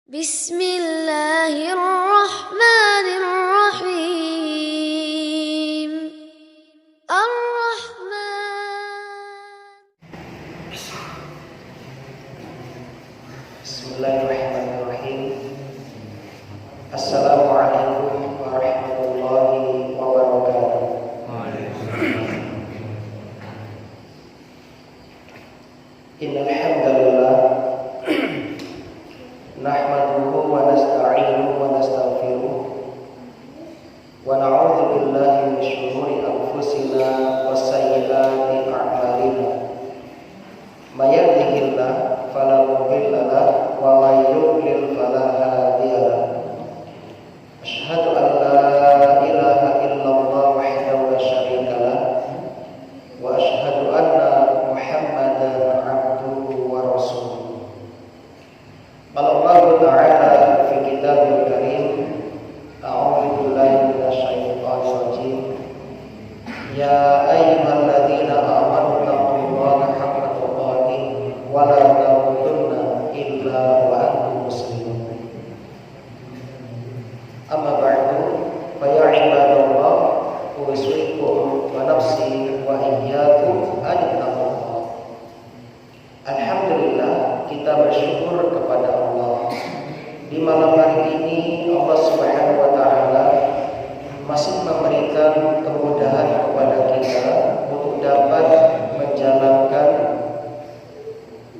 Bismillahirrahmanirrahim. Ar-Rahman. Bismillahirrahmanirrahim. Assalamualaikum warahmatullahi wabarakatuh. Innal hamdalillah nahmaduhu wa nasta'inuhu wa nastaghfiruh wa na'udzu billahi min shururi anfusina wa sayyiati a'malina. May yahdihillahu fala mudilla lahu wa may yudlil fala hadiya lahu. Asyhadu an la ilaha illallah wahdahu la syarika lahu wa asyhadu anna Muhammadan abduhu wa rasuluh. Qala Allah Ta'ala fi kitabil karim, a'udzu billahi minasyaitonir rajim. Ya ayyuhalladzina amanu taqullaha haqqa tuqatih wa la tamutunna illa wa antum muslimun. Amma ba'du, fa ya ibadallah, usikum wa nafsi wa iyyakum an taqullah. Alhamdulillah, kita bersyukur kepada Allah. Di malam hari ini Allah Subhanahu wa taala masih memberikan kemudahan kepada kita untuk dapat menjalankan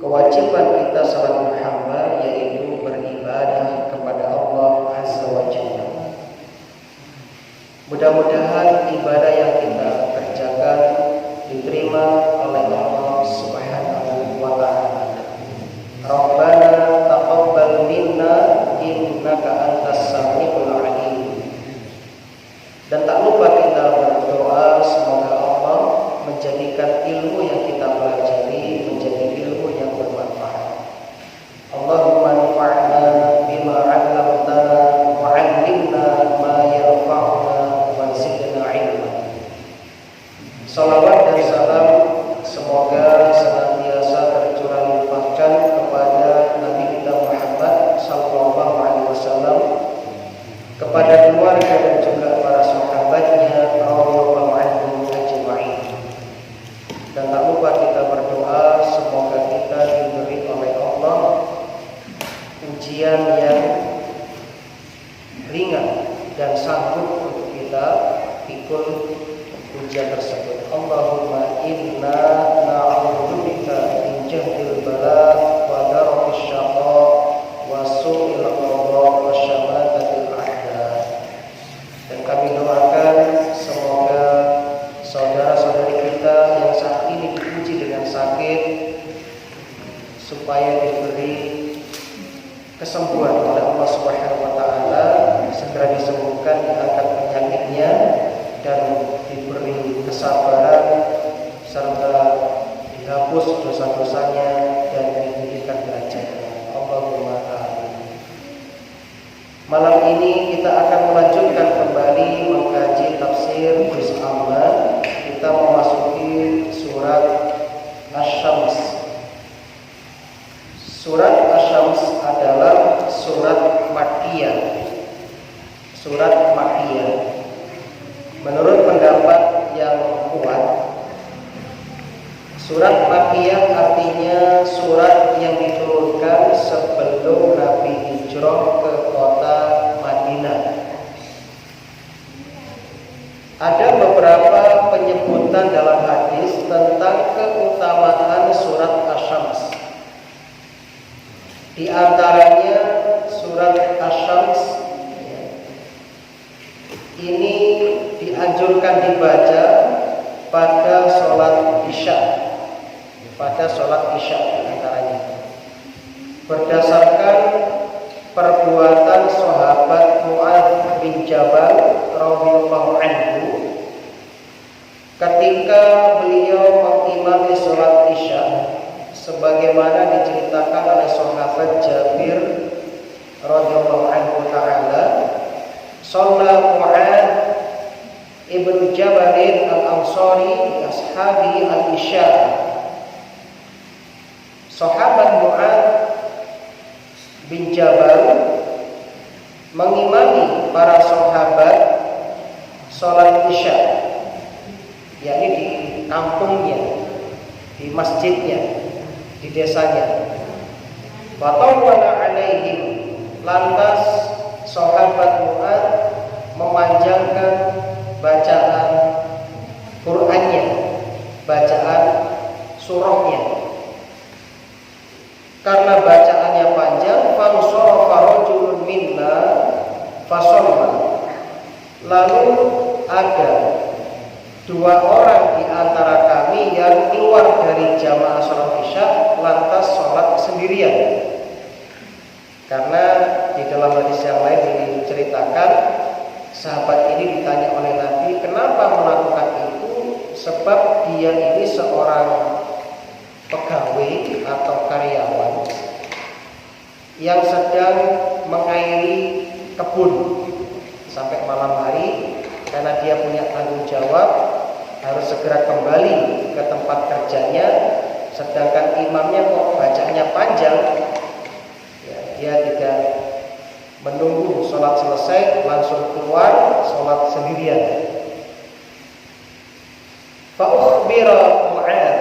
kewajiban kita selaku hamba, yaitu beribadah kepada Allah Azza wa Jalla. Mudah-mudahan ibadah yang kita kerjakan diterima oleh Allah Subhanahu wa taala. Rabbana taqabbal minna innaka antas samiul alim. Dan tak lupa kita berdoa semoga Allah menjadikan ilmu yang kita pelajari menjadi ilmu yang bermanfaat. Allahumma anfa'na bima 'allamtana wa 'allimna ma yanfa'una wa zidna 'ilma. Salawat dan salam semoga senantiasa tercurah limpahkan kepada Nabi kita Muhammad sallallahu alaihi wasallam, kepada keluarga dan juga para sahabatnya radhiyallahu anhum ajma'in. Dan tak lupa kita berdoa semoga kita diberi oleh Allah ujian yang ringan dan sanggup untuk kita pikul ujian tersebut. Allahumma inna na'udzubika min jahdil bala wa darakis syaqa wa su'il qada wa syamatatil a'da. Dan kami doakan semoga saudara-saudari kita yang saat ini diuji dengan sakit supaya diberi kesembuhan oleh Allah Subhanahu wa taala, segera disembuhkan, diangkat penyakitnya dan diberi kesabaran serta dihapus dosa-dosanya dan ditinggikan derajatnya. Allahumma amin. Malam ini kita akan melanjutkan kembali mengkaji tafsir juz amma. Kita memasuki surat Asy-Syams. Surat Asy-Syams adalah surat Makkiyah. Surat Makkiyah. Menurut pendapat yang kuat, surat Makkiyah artinya surat yang diturunkan sebelum Nabi hijrah ke kota Madinah. Ada beberapa penyebutan dalam hadis tentang keutamaan surat Asy-Syams. Di antaranya surat Asy-Syams ini dianjurkan dibaca pada sholat Isya. Pada sholat Isya antaranya. Berdasarkan perbuatan sahabat Mu'adz bin Jabal radhiyallahu anhu, ketika beliau mengimami sholat Isya, sebagaimana diceritakan oleh sahabat Jabir radhiyallahu anhu ta'ala, shalla Mu'adz ibn Jabal al-Ansari ashabi al-Isya. Sahabat Mu'adz bin Jabal mengimami para sahabat sholat isya, yakni di kampungnya, di masjidnya, di desanya. Watawwala alaihim, lantas sahabat Mu'ad memanjangkan bacaan Qur'annya, bacaan surahnya. Karena bacaannya panjang, fansarafa rajulun minna fasalla. Lalu ada dua orang di antara kami yang keluar dari jamaah sholat isya lantas sholat sendirian. Karena di dalam hadis yang lain diceritakan sahabat ini ditanya oleh Nabi kenapa melakukan itu, sebab dia ini seorang pegawai atau karyawan yang sedang mengairi kebun sampai malam hari, karena dia punya tanggung jawab harus segera kembali ke tempat kerjanya, sedangkan imamnya kok bacanya panjang, ya, dia tidak menunggu sholat selesai langsung keluar sholat sendirian. Fa'ukhbira Mu'ad,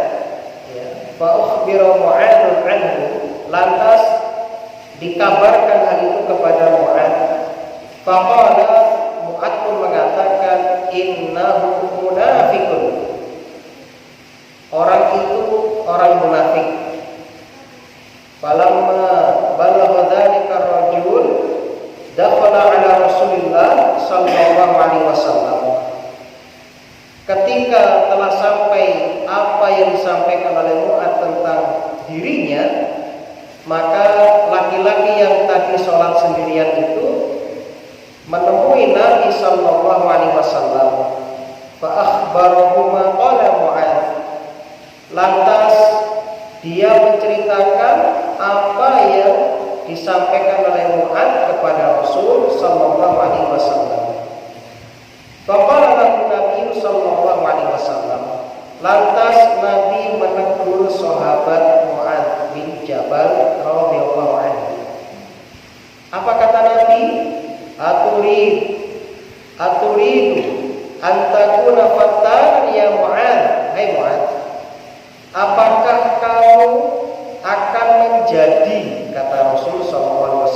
ya, fa'ukhbira Mu'adun anhu, lantas dikabarkan hal itu kepada Mu'ad. Faqala, Mu'ad pun mengatakan innahu munafiqun, orang itu orang munafik. Falamma balagha dzalika ar-rajul dakhala ala Rasulillah sallallahu alaihi wasallam. Ketika telah sampai apa yang disampaikan oleh Mu'ad tentang dirinya, maka laki-laki yang tadi sholat sendirian itu menemui Nabi sallallahu alaihi wasallam. Fa akhbarahu ma qala Mu'ad. Lantas dia menceritakan apa yang disampaikan oleh Mu'ad kepada Rasul sallallahu alaihi wasallam. Faqala lahu Nabi sallallahu alaihi wasallam. Lantas Nabi menegur sahabat Mu'ad bin Jabal radhiyallahu anhu. Apa kata Nabi? Aturidu antakuna fatan ya Mu'ad. Hai Mu'ad, apakah kamu akan menjadi, kata Rasul SAW,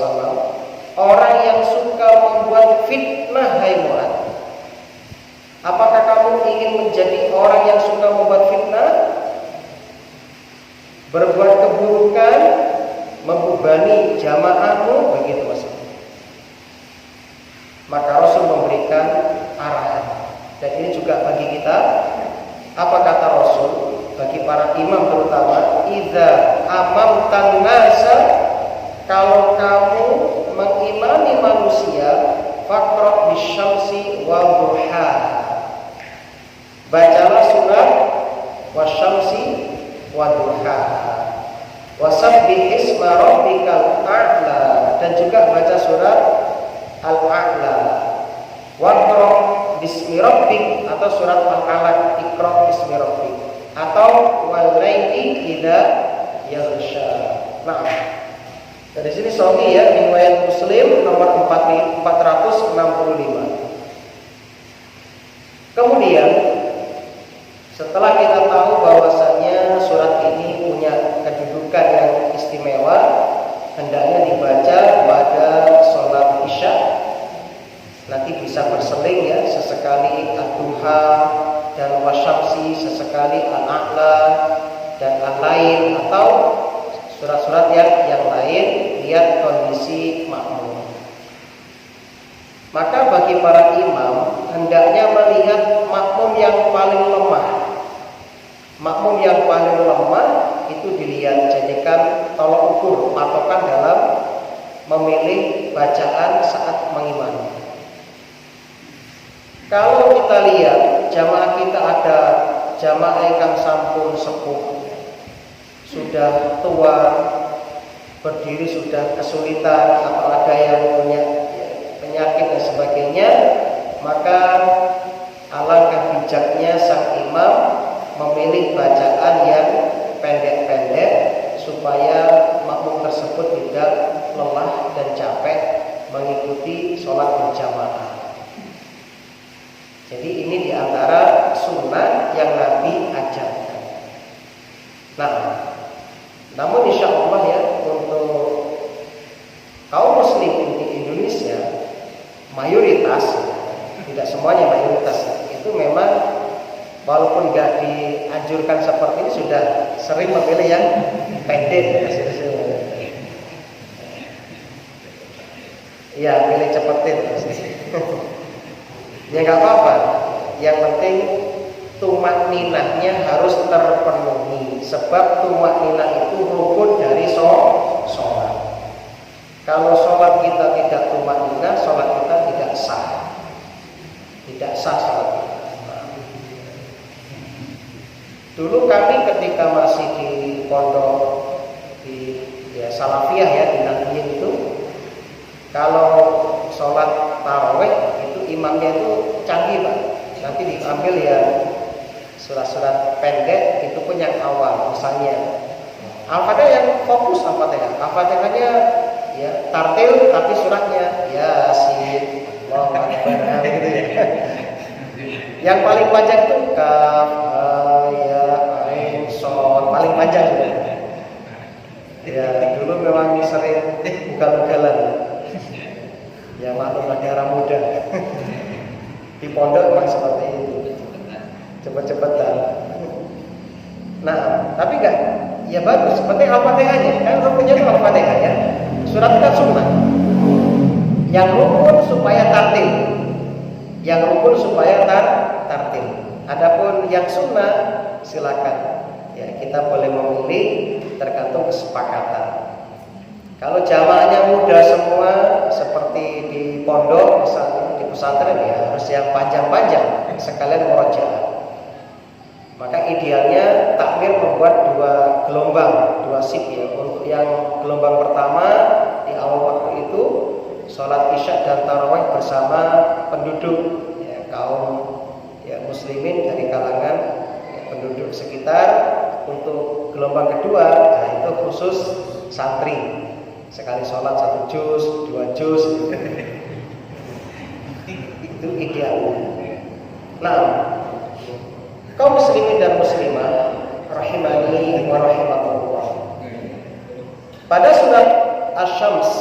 orang yang suka membuat fitnah? Hai Mu'ad, apakah kamu ingin menjadi orang yang suka membuat fitnah, berbuat keburukan, membebani jamaahmu? Begitu maksudnya. Maka Rasul memberikan arahan. Dan ini juga bagi kita. Apa kata Rasul? Bagi para imam terutama, idza amamtan nasa, kalau kamu mengimami manusia, faqra bisyamsi wal duha, bacalah surat wasyamsi wal duha, wasabbih isma rabbikal a'la, dan juga baca surat Al-A'la, waqra bismi rabbik, atau surat Al-Alaq, iqra bismi rabbik, atau wal laili idza yaghsha. Nah, dari sini sahih ya, riwayat Muslim nomor 465. Kemudian setelah kita tahu bahwasanya surat ini punya kedudukan yang istimewa, hendaknya dibaca pada sholat isya. Nanti bisa berseling ya, sesekali ad-duha dan wasyamsi, sesekali al-a'la dan al-lail, atau surat-surat yang lain, lihat kondisi makmum. Maka bagi para imam hendaknya melihat makmum yang paling lemah. Makmum yang paling lemah itu dilihat, jadikan tolok ukur, patokan dalam memilih bacaan saat mengimami. Kalau kita lihat jamaah kita, ada jamaah yang sampun sepuh, sudah tua, berdiri sudah kesulitan, atau ada yang punya penyakit dan sebagainya, maka alangkah bijaknya sang imam memilih bacaan yang pendek-pendek supaya makmum tersebut tidak lelah dan capek mengikuti sholat berjamaah. Jadi ini diantara sunnah yang Nabi ajarkan. Nah, namun insya Allah ya, untuk kaum muslim di Indonesia mayoritas, tidak semuanya mayoritas, itu memang walaupun nggak dianjurkan seperti ini sudah sering memilih yang pendek. Iya, pilih cepetin. Ya nggak apa-apa. Yang penting tumak ninahnya harus terpenuhi. Sebab tumak ninah itu rukun dari sholat. Kalau sholat kita tidak tumak ninah, sholat kita tidak sah. Tidak sah sholat kita. Dulu kami ketika masih di pondok di Salafiyah ya di Nahdien itu, kalau sholat tarawih itu imamnya itu canggih Pak. Nanti diambil ya surat-surat pendek, itu pun yang awal. Misalnya Al-Fatihah yang fokus Al-Fatihah. Al-Fatihahnya ya tartil tapi suratnya Yasin, Allahu Akbar gitu ya. Yang paling panjang itu Kaf, Ya, Ain, Shad, paling panjang ya. Dulu memang sering ugal-ugalan. Ya maklumlah daerah muda. Di pondok memang seperti itu. Cepet-cepetan. Nah, tapi enggak, ya bagus. Penting Al-Fatihahnya. Kan rukunnya itu Al-Fatihah ya. Surat kan sunnah. Yang rukun supaya tartil. Yang rukun supaya tartil. Adapun yang sunnah silakan. Ya, kita boleh memilih tergantung kesepakatan. Kalau jamaahnya muda semua seperti di pondok misalnya, di pesantren ya harus yang panjang-panjang sekalian murojaah. Maka idealnya takmir membuat 2 gelombang, 2 shift ya. Untuk yang gelombang pertama di awal waktu itu sholat isya dan tarawih bersama penduduk ya, kaum ya, muslimin dari kalangan ya, penduduk sekitar. Untuk gelombang kedua, nah itu khusus santri. Sekali sholat 1 juz, 2 juz itu ideal. Nah, kaum muslimin dan muslimah rahimani wa rahimakumullah. Pada surat Asy-Syams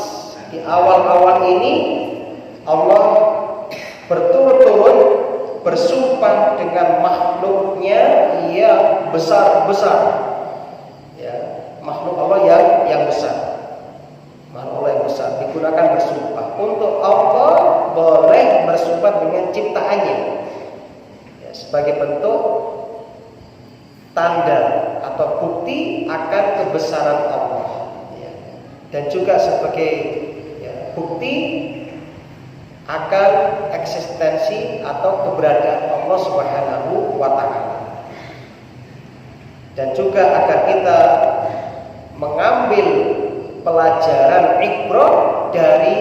di awal-awal ini Allah berturut-turut bersumpah dengan makhluknya yang besar-besar ya, makhluk Allah yang besar. Makhluk Allah yang besar digunakan bersumpah. Untuk Allah boleh bersumpah dengan ciptaannya ya, sebagai bentuk tanda atau bukti akan kebesaran Allah ya. Dan juga sebagai ya, bukti akan eksistensi atau keberadaan Allah Subhanahu wa taala. Dan juga agar kita mengambil pelajaran ibrah dari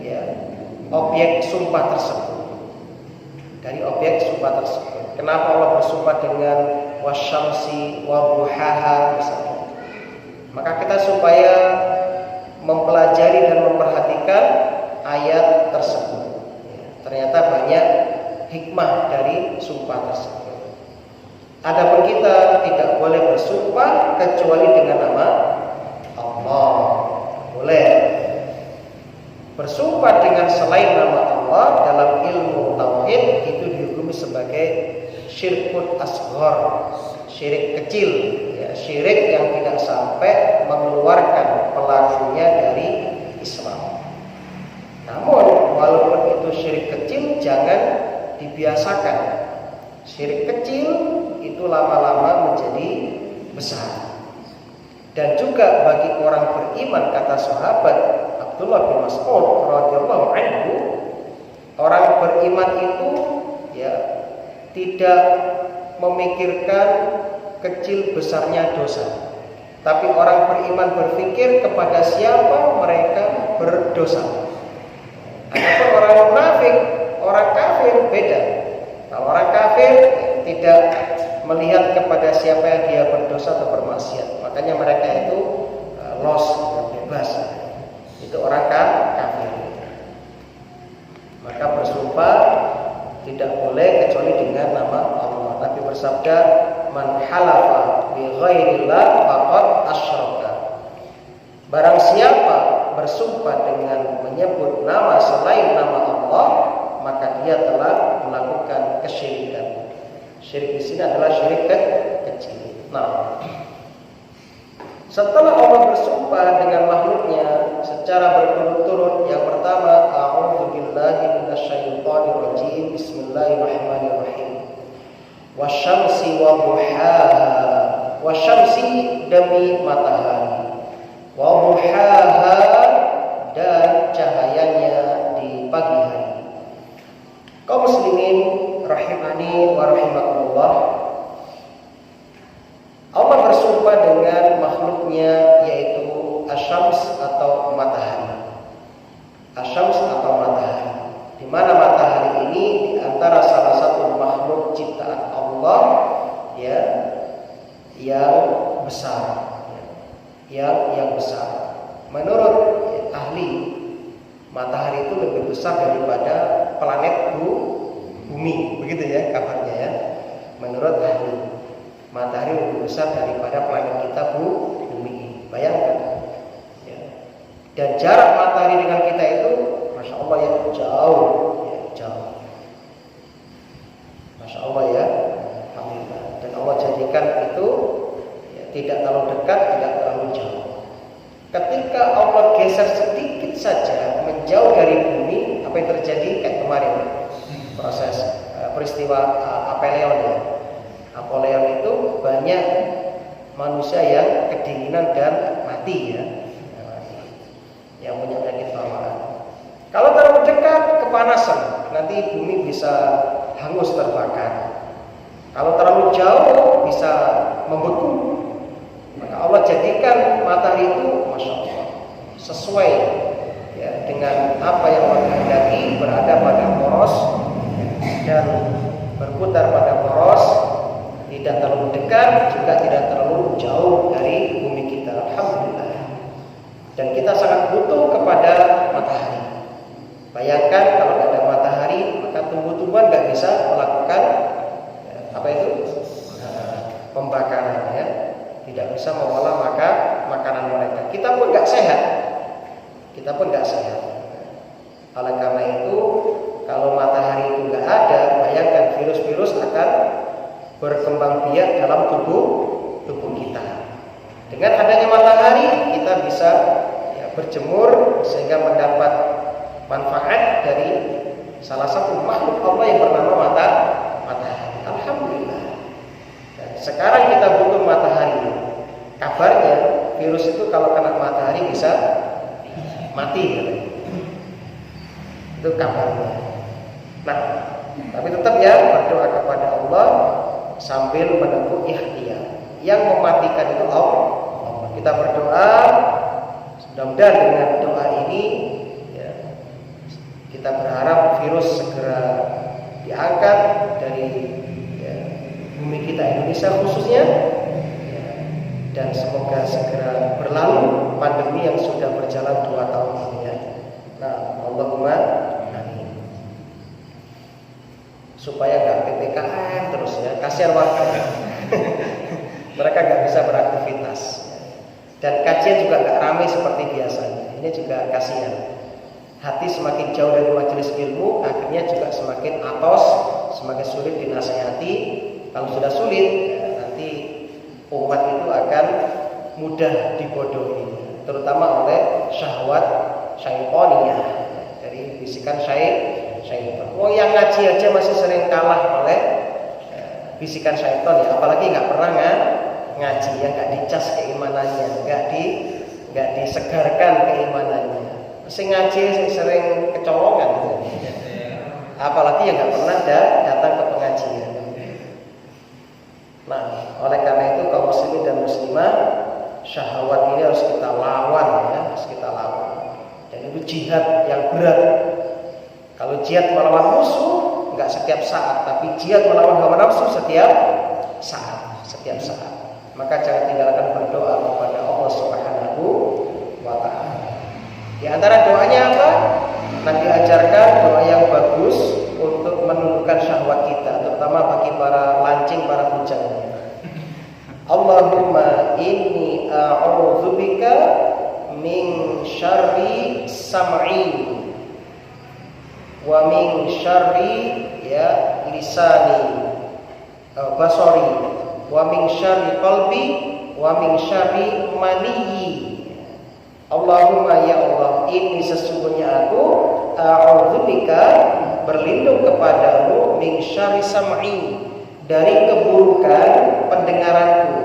ya, objek sumpah tersebut. Dari objek sumpah tersebut. Kenapa Allah bersumpah dengan wasyamsi wa duhaha misalnya? Maka kita supaya mempelajari dan memperhatikan ayat tersebut. Ternyata banyak hikmah dari sumpah tersebut. Adapun kita tidak boleh bersumpah kecuali dengan nama Allah. Boleh bersumpah dengan selain nama Allah dalam ilmu tauhid itu dihukumi sebagai syirkun asghar, syirik kecil ya, syirik yang tidak sampai mengeluarkan pelakunya dari Islam. Namun walaupun itu syirik kecil jangan dibiasakan. Syirik kecil itu lama-lama menjadi besar. Dan juga bagi orang beriman kata sahabat Abdullah bin Mas'ud radhiyallahu anhu, orang beriman itu ya tidak memikirkan kecil besarnya dosa. Tapi orang beriman berpikir kepada siapa mereka berdosa. Adapun orang munafik, orang kafir beda. Kalau orang kafir tidak melihat kepada siapa yang dia berdosa atau bermaksiat, makanya mereka itu lost, bebas. Jadi itu orang kafir. Maka bersumpah tidak boleh kecuali dengan nama Allah. Nabi bersabda, "Man halafa bi ghairillah faqad asyraka." Barang siapa bersumpah dengan menyebut nama selain nama Allah, maka dia telah melakukan kesyirikan. Syirik di sini adalah syirik kecil. Nah, setelah Allah bersumpah dengan makhluknya secara berturut-turut, yang pertama, a'udzubillahi minasyaitonir rajim, bismillahirrahmanirrahim. Wasyamsi wa duhaha. Wasyamsi demi matahari. Wa duhaha dan cahayanya di pagi hari. Kaum muslimin rahimani wa rahimakumullah, Allah bersumpah dengan makhluknya yaitu asyams atau matahari. Asyams atau matahari. Di mana matahari ini di antara salah satu makhluk ciptaan Allah ya yang besar. Yang besar. Menurut ahli, matahari itu lebih besar daripada planet bumi, begitu ya kabarnya ya. Menurut ahli, matahari lebih besar daripada planet kita bumi. Bayangkan ya. Dan jarak matahari dengan kita itu, masya Allah ya, jauh. Masya Allah ya, alhamdulillah. Dan Allah jadikan itu ya, tidak terlalu dekat, tidak terlalu jauh. Ketika Allah geser sedikit saja menjauh dari bumi, apa yang terjadi kayak kemarin proses peristiwa Apollon ya. Apollon itu banyak manusia yang kedinginan dan mati ya, yang punya penyakit bawaan. Kalau terlalu dekat kepanasan, nanti bumi bisa hangus terbakar. Kalau terlalu jauh bisa membeku. Maka Allah jadikan matahari itu, masya Allah, sesuai ya, dengan apa yang Allah kehendaki, berada pada poros dan berputar pada poros, tidak terlalu dekat juga tidak terlalu jauh dari bumi kita. Alhamdulillah. Dan kita sangat butuh kepada matahari. Bayangkan kalau tidak ada matahari, maka tumbuh-tumbuhan nggak bisa melakukan apa itu pembakaran ya, tidak bisa mengolah makanan mereka. Kita pun nggak sehat. Oleh karena itu, kalau matahari itu nggak ada, bayangkan virus-virus akan berkembang biak dalam tubuh kita. Dengan adanya matahari, kita bisa ya, berjemur sehingga mendapat manfaat dari salah satu makhluk Allah yang bernama matahari. Alhamdulillah. Dan sekarang kita butuh matahari. Kabarnya virus itu kalau kena matahari bisa mati gitu. Itu kabarnya. Nah, tapi tetap ya berdoa kepada Allah sambil menempuh ikhtiar. Yang mematikan itu Allah. Kita berdoa, mudah-mudahan dengan doa ini ya, kita berharap virus segera diangkat dari ya, bumi kita Indonesia khususnya ya, dan semoga segera berlalu pandemi yang sudah berjalan 2 tahun ini ya. Nah, Allahumma amin. Supaya gak PPKM terus ya, kasihan warga. Mereka gak bisa beraktivitas dan kajian juga gak ramai seperti biasanya. Ini juga kasihan. Hati semakin jauh dari majelis ilmu, akhirnya juga semakin atos, semakin sulit dinasihati. Kalau sudah sulit ya, nanti umat itu akan mudah dibodohi, terutama oleh syahwat syaitaniyah, dari bisikan syaitan. Oh, yang ngaji aja masih sering kalah oleh bisikan syaitan ya, apalagi nggak pernah ngaji, yang nggak dicas keimanannya, nggak disegarkan keimanannya. Masih ngaji sering kecolongan gitu. Apalagi yang nggak pernah datang ke pengajian. Nah, oleh karena itu kaum muslimin dan muslimah, syahwat ini harus kita lawan ya, harus kita lawan. Dan itu jihad yang berat. Kalau jihad melawan musuh enggak setiap saat, tapi jihad melawan hawa nafsu setiap saat. Maka jangan tinggalkan berdoa kepada Allah Subhanahu wa taala. Di antara doanya apa? Nabi ajarkan doa yang bagus untuk menundukkan syahwat kita, terutama bagi para lancing, para bujang. Allahumma inni a'udzubika min syarri sam'i wa min syarri ya lisani basari wa min syarri qalbi wa min syarri maniyi. Allahumma ya Allah, ini sesungguhnya aku a'udzubika berlindung kepadamu min syarri sam'i dari keburukan pendengaranku,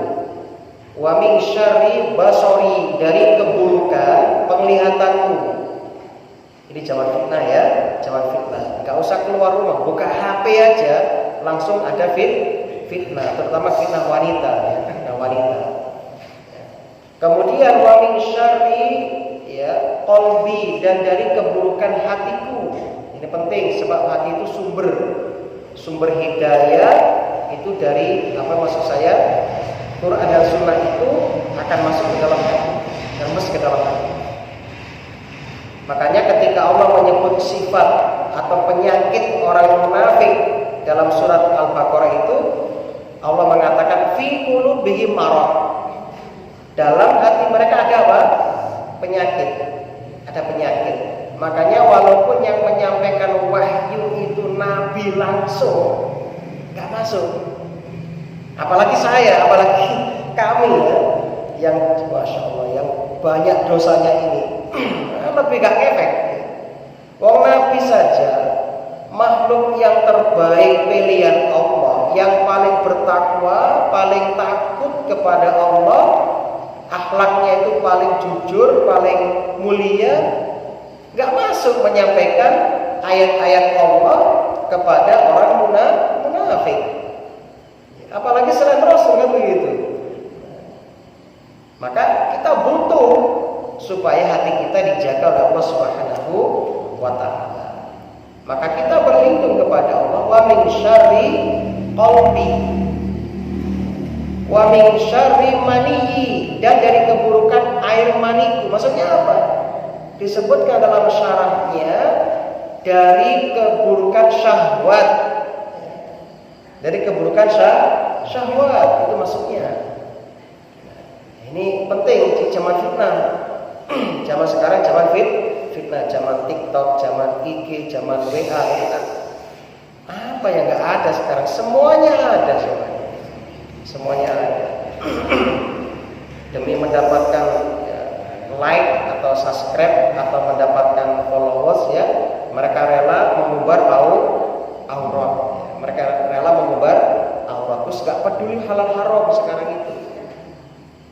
wa min syarri basari dari keburukan penglihatanku. Ini zaman fitnah ya, zaman fitnah. Enggak usah keluar rumah, buka HP aja langsung ada fitnah, terutama fitnah wanita ya, fitnah wanita. Kemudian wa min syarri ya qalbi dan dari keburukan hatiku. Ini penting sebab hati itu sumber hidayah itu dari apa maksud saya? Quran dan Sunnah itu akan masuk ke dalam hati, dan masuk ke dalam hati. Makanya ketika Allah menyebut sifat atau penyakit orang munafik dalam surat Al-Baqarah itu, Allah mengatakan fi qulubihim marad. Dalam hati mereka ada apa? Penyakit. Ada penyakit. Makanya walaupun yang menyampaikan wahyu itu Nabi langsung, nggak masuk. Apalagi saya, apalagi kami ya, yang masya Allah, yang banyak dosanya ini, lebih gak efek. Wong Nabi saja, makhluk yang terbaik pilihan Allah, yang paling bertakwa, paling takut kepada Allah, akhlaknya itu paling jujur, paling mulia, gak masuk menyampaikan ayat-ayat Allah kepada orang munafik. Apalagi selain Rasul kan begitu. Maka kita butuh supaya hati kita dijaga oleh Allah Subhanahu wa taala. Maka kita berlindung kepada Allah wa min syarri qalbi wa min syarri maniyi, dan dari keburukan air maniku. Maksudnya apa? Disebutkan dalam syarahnya dari keburukan syahwat. Dari keburukan syahwat itu maksudnya. Ini penting di zaman fitnah. Zaman sekarang zaman fitnah, zaman TikTok, zaman IG, zaman WA itu kan. Apa yang enggak ada sekarang? Semuanya ada semuanya. Semuanya ada. Demi mendapatkan ya, like atau subscribe atau mendapatkan followers ya, mereka rela mengumbar aurat. Mereka rela mengumbar aurat. Terus gak peduli halal haram sekarang itu.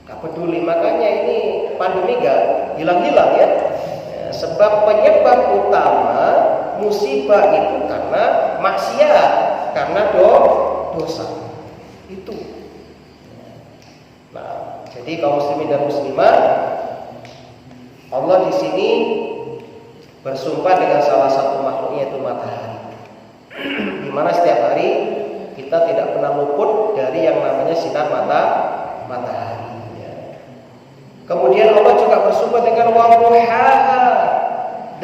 Gak peduli. Makanya ini pandemi gak hilang-hilang ya. Sebab penyebab utama musibah itu karena maksiat, karena dosa. Itu. Nah, jadi kaum muslimin dan muslimah, Allah di sini bersumpah dengan salah satu makhluknya yaitu matahari. Di mana setiap hari kita tidak pernah luput dari yang namanya sinar matahari. Ya. Kemudian Allah juga bersumpah dengan wadduha,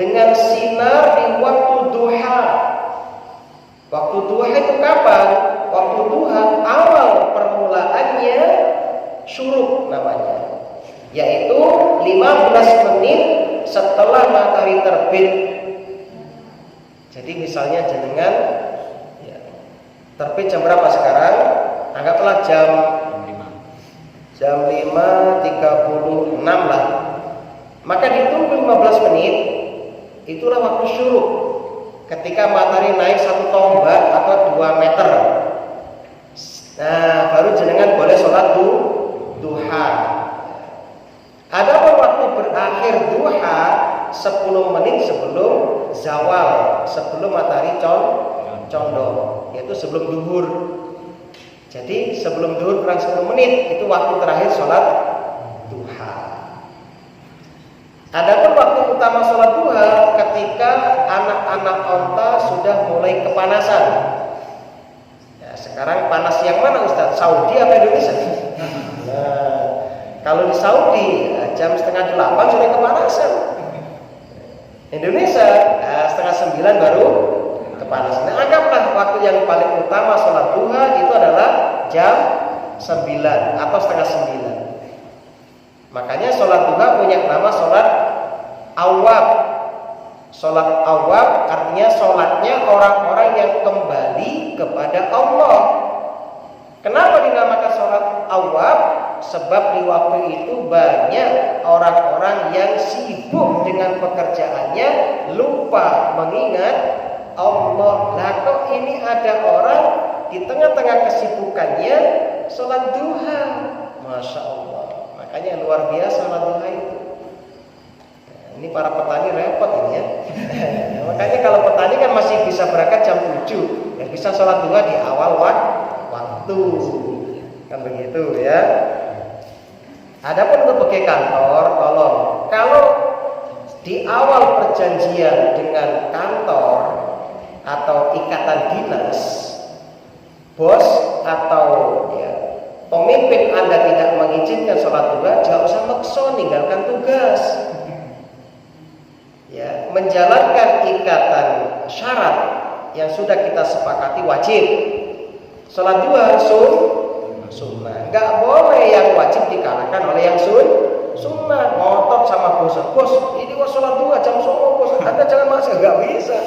dengan sinar di waktu duha. Waktu duha itu kapan? Waktu duha awal permulaannya syuruk namanya, yaitu 15 menit setelah matahari terbit. Jadi misalnya jenengan ya, terbit jam berapa sekarang? Anggaplah jam 5.36 lah. Maka ditunggu 15 menit, itulah waktu syuruk. Ketika matahari naik 1 tombak atau 2 meter. Nah, baru jenengan boleh sholat duha. Adapun waktu berakhir duha 10 menit sebelum zawal, sebelum matahari condong, yaitu sebelum duhur. Jadi sebelum duhur kurang 10 menit itu waktu terakhir sholat duha. Adapun waktu utama sholat duha ketika anak-anak onta sudah mulai kepanasan. Ya, sekarang panas yang mana Ustaz? Saudi apa Indonesia? Nah, kalau di Saudi ya, jam 7:30 sudah kepanasan. Indonesia, setengah 9 baru kepanasan. Nah, anggaplah waktu yang paling utama sholat duha itu adalah jam 9 atau setengah 9. Makanya sholat duha punya nama sholat awwab. Sholat awwab artinya sholatnya orang-orang yang kembali kepada Allah. Kenapa dinamakan sholat awwab? Sebab di waktu itu banyak orang-orang yang sibuk dengan pekerjaannya, lupa mengingat Allah. Lah kok ini ada orang di tengah-tengah kesibukannya sholat duha. Masya Allah. Makanya luar biasa sholat duha itu. Nah, ini para petani repot ini ya. Makanya kalau petani kan masih bisa berangkat jam 7, ya bisa sholat duha di awal waktu. Kan begitu ya. Adapun untuk pegawai kantor, tolong kalau di awal perjanjian dengan kantor atau ikatan dinas, bos atau ya, pemimpin Anda tidak mengizinkan sholat duha, jangan usah maksa ninggalkan tugas. Ya, menjalankan ikatan syarat yang sudah kita sepakati wajib. Sholat duha sunnah. Nggak boleh yang wajib dikalahkan oleh yang sunnah. Ngotot sama bos, ini was sholat duha jam 9 bos, Anda jangan masuk, nggak bisa.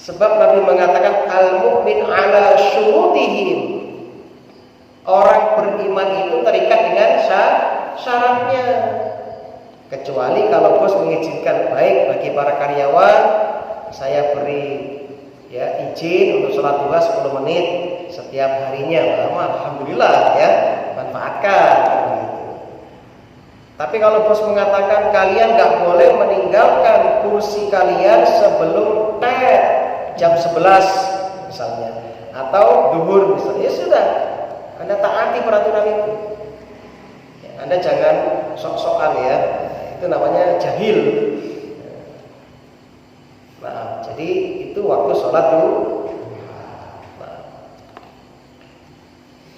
Sebab Nabi mengatakan al-mu'min ala syurutihim. Orang beriman itu terikat dengan syaratnya. Kecuali kalau bos mengizinkan, baik bagi para karyawan saya beri ya izin untuk sholat duha 10 menit setiap harinya. Alhamdulillah ya, manfaatkan gitu. Tapi kalau bos mengatakan kalian nggak boleh meninggalkan kursi kalian sebelum jam 11 misalnya, atau duhur misalnya, ya sudah, Anda taati peraturan itu. Ya, Anda jangan sok-sokan ya, itu namanya jahil. Nah, jadi itu waktu sholat duha.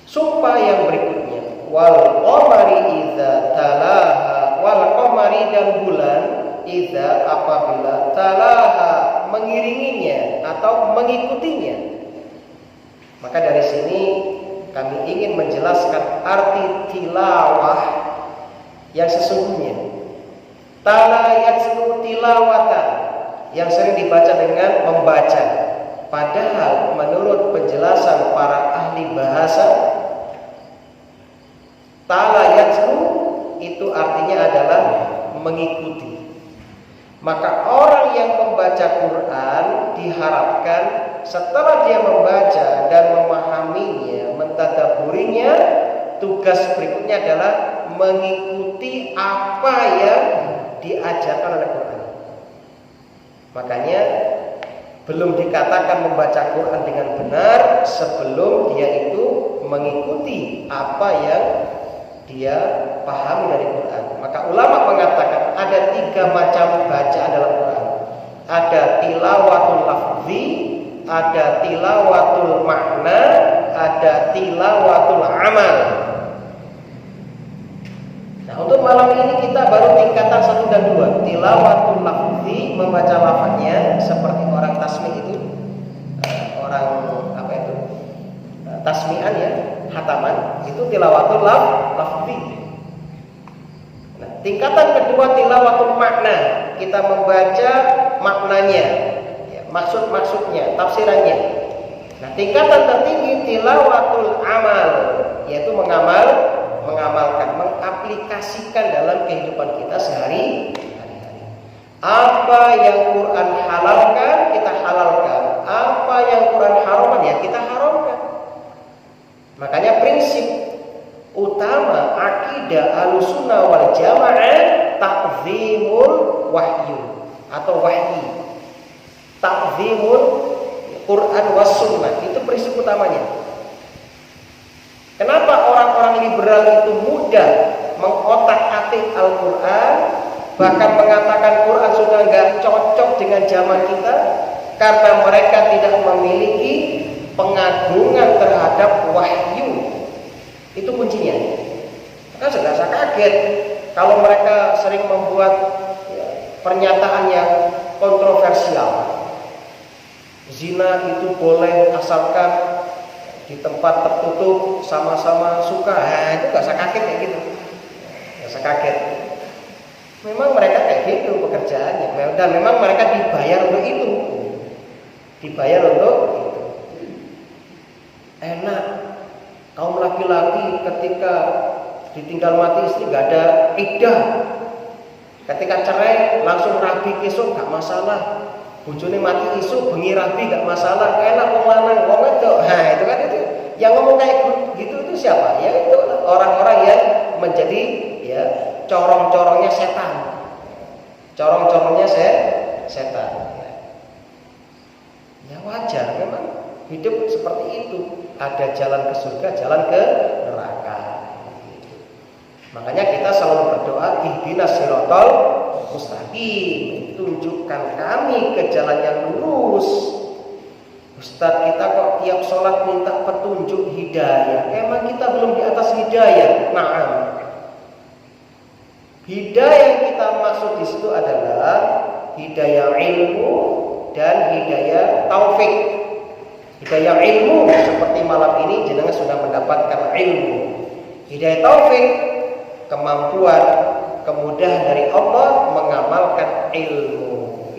Sumpah yang berikutnya, wal qamari idza talaha, wal qamari dan bulan idza apabila talaha mengiringinya atau mengikutinya. Maka dari sini kami ingin menjelaskan arti tilawah yang sesungguhnya. Tala yatslu tilawatan, yang sering dibaca dengan membaca. Padahal menurut penjelasan para ahli bahasa, tala yatslu itu artinya adalah mengikuti. Maka orang yang membaca Quran diharapkan setelah dia membaca dan memahaminya, mentadabburinya, tugas berikutnya adalah mengikuti apa yang diajarkan oleh Quran. Makanya belum dikatakan membaca Quran dengan benar sebelum dia itu mengikuti apa yang dia pahami dari Quran. Maka ulama mengatakan ada 3 macam bacaan dalam Quran. Ada tilawatul lafzi, ada tilawatul makna, ada tilawatul amal. Nah, untuk malam ini kita baru tingkatan 1 dan 2. Tilawatul lafzi, membaca lafaznya seperti orang tasmi itu, orang apa itu? Tasmian ya, hataman, itu tilawatul lafzi. Nah, tingkatan kedua tilawatul makna, kita membaca maknanya, ya, maksudnya, tafsirannya. Nah, tingkatan tertinggi tilawatul amal, yaitu mengamalkan, mengaplikasikan dalam kehidupan kita sehari-hari. Apa yang Quran halalkan, kita halalkan. Apa yang Quran haramkan, ya kita haramkan. Makanya prinsip utama akidah Ahlussunnah wal Jamaah ta'zimul wahyu atau wahyi. Ta'zimul Quran was sunnah, itu prinsip utamanya. Kenapa orang-orang liberal itu mudah mengotak-atik Al-Quran, bahkan mengatakan Quran sudah nggak cocok dengan zaman kita? Karena mereka tidak memiliki pengagungan terhadap wahyu. Itu kuncinya. Maka saya kaget kalau mereka sering membuat pernyataan yang kontroversial. Zina itu boleh asalkan di tempat tertutup sama-sama suka. Nah, itu gak usah kaget kayak gitu. Gak usah kaget. Memang mereka kayak gitu pekerjaannya. Dan memang mereka dibayar untuk itu. Dibayar untuk itu. Enak. Kaum laki-laki ketika ditinggal mati istri gak ada iddah. Ketika cerai langsung rabi kisuk gak masalah. Bojone mati isu bengi rabi gak masalah. Enak wong lanang wong wedok. Nah, itu kan itu. Yang ngomong kayak gitu itu siapa? Ya itu orang-orang yang menjadi ya corong-corongnya setan. Corong-corongnya setan. Ya wajar memang hidup seperti itu. Ada jalan ke surga, jalan ke neraka. Makanya kita selalu berdoa ihdinas siratal mustaqim, tunjukkan kami ke jalan yang lurus. Ustadz, kita kok tiap sholat minta petunjuk hidayah. Emang kita belum di atas hidayah? Naam. Hidayah yang kita maksud di situ adalah hidayah ilmu dan hidayah taufik. Hidayah ilmu seperti malam ini jenengan sudah mendapatkan ilmu. Hidayah taufik kemampuan, kemudahan dari Allah mengamalkan ilmu.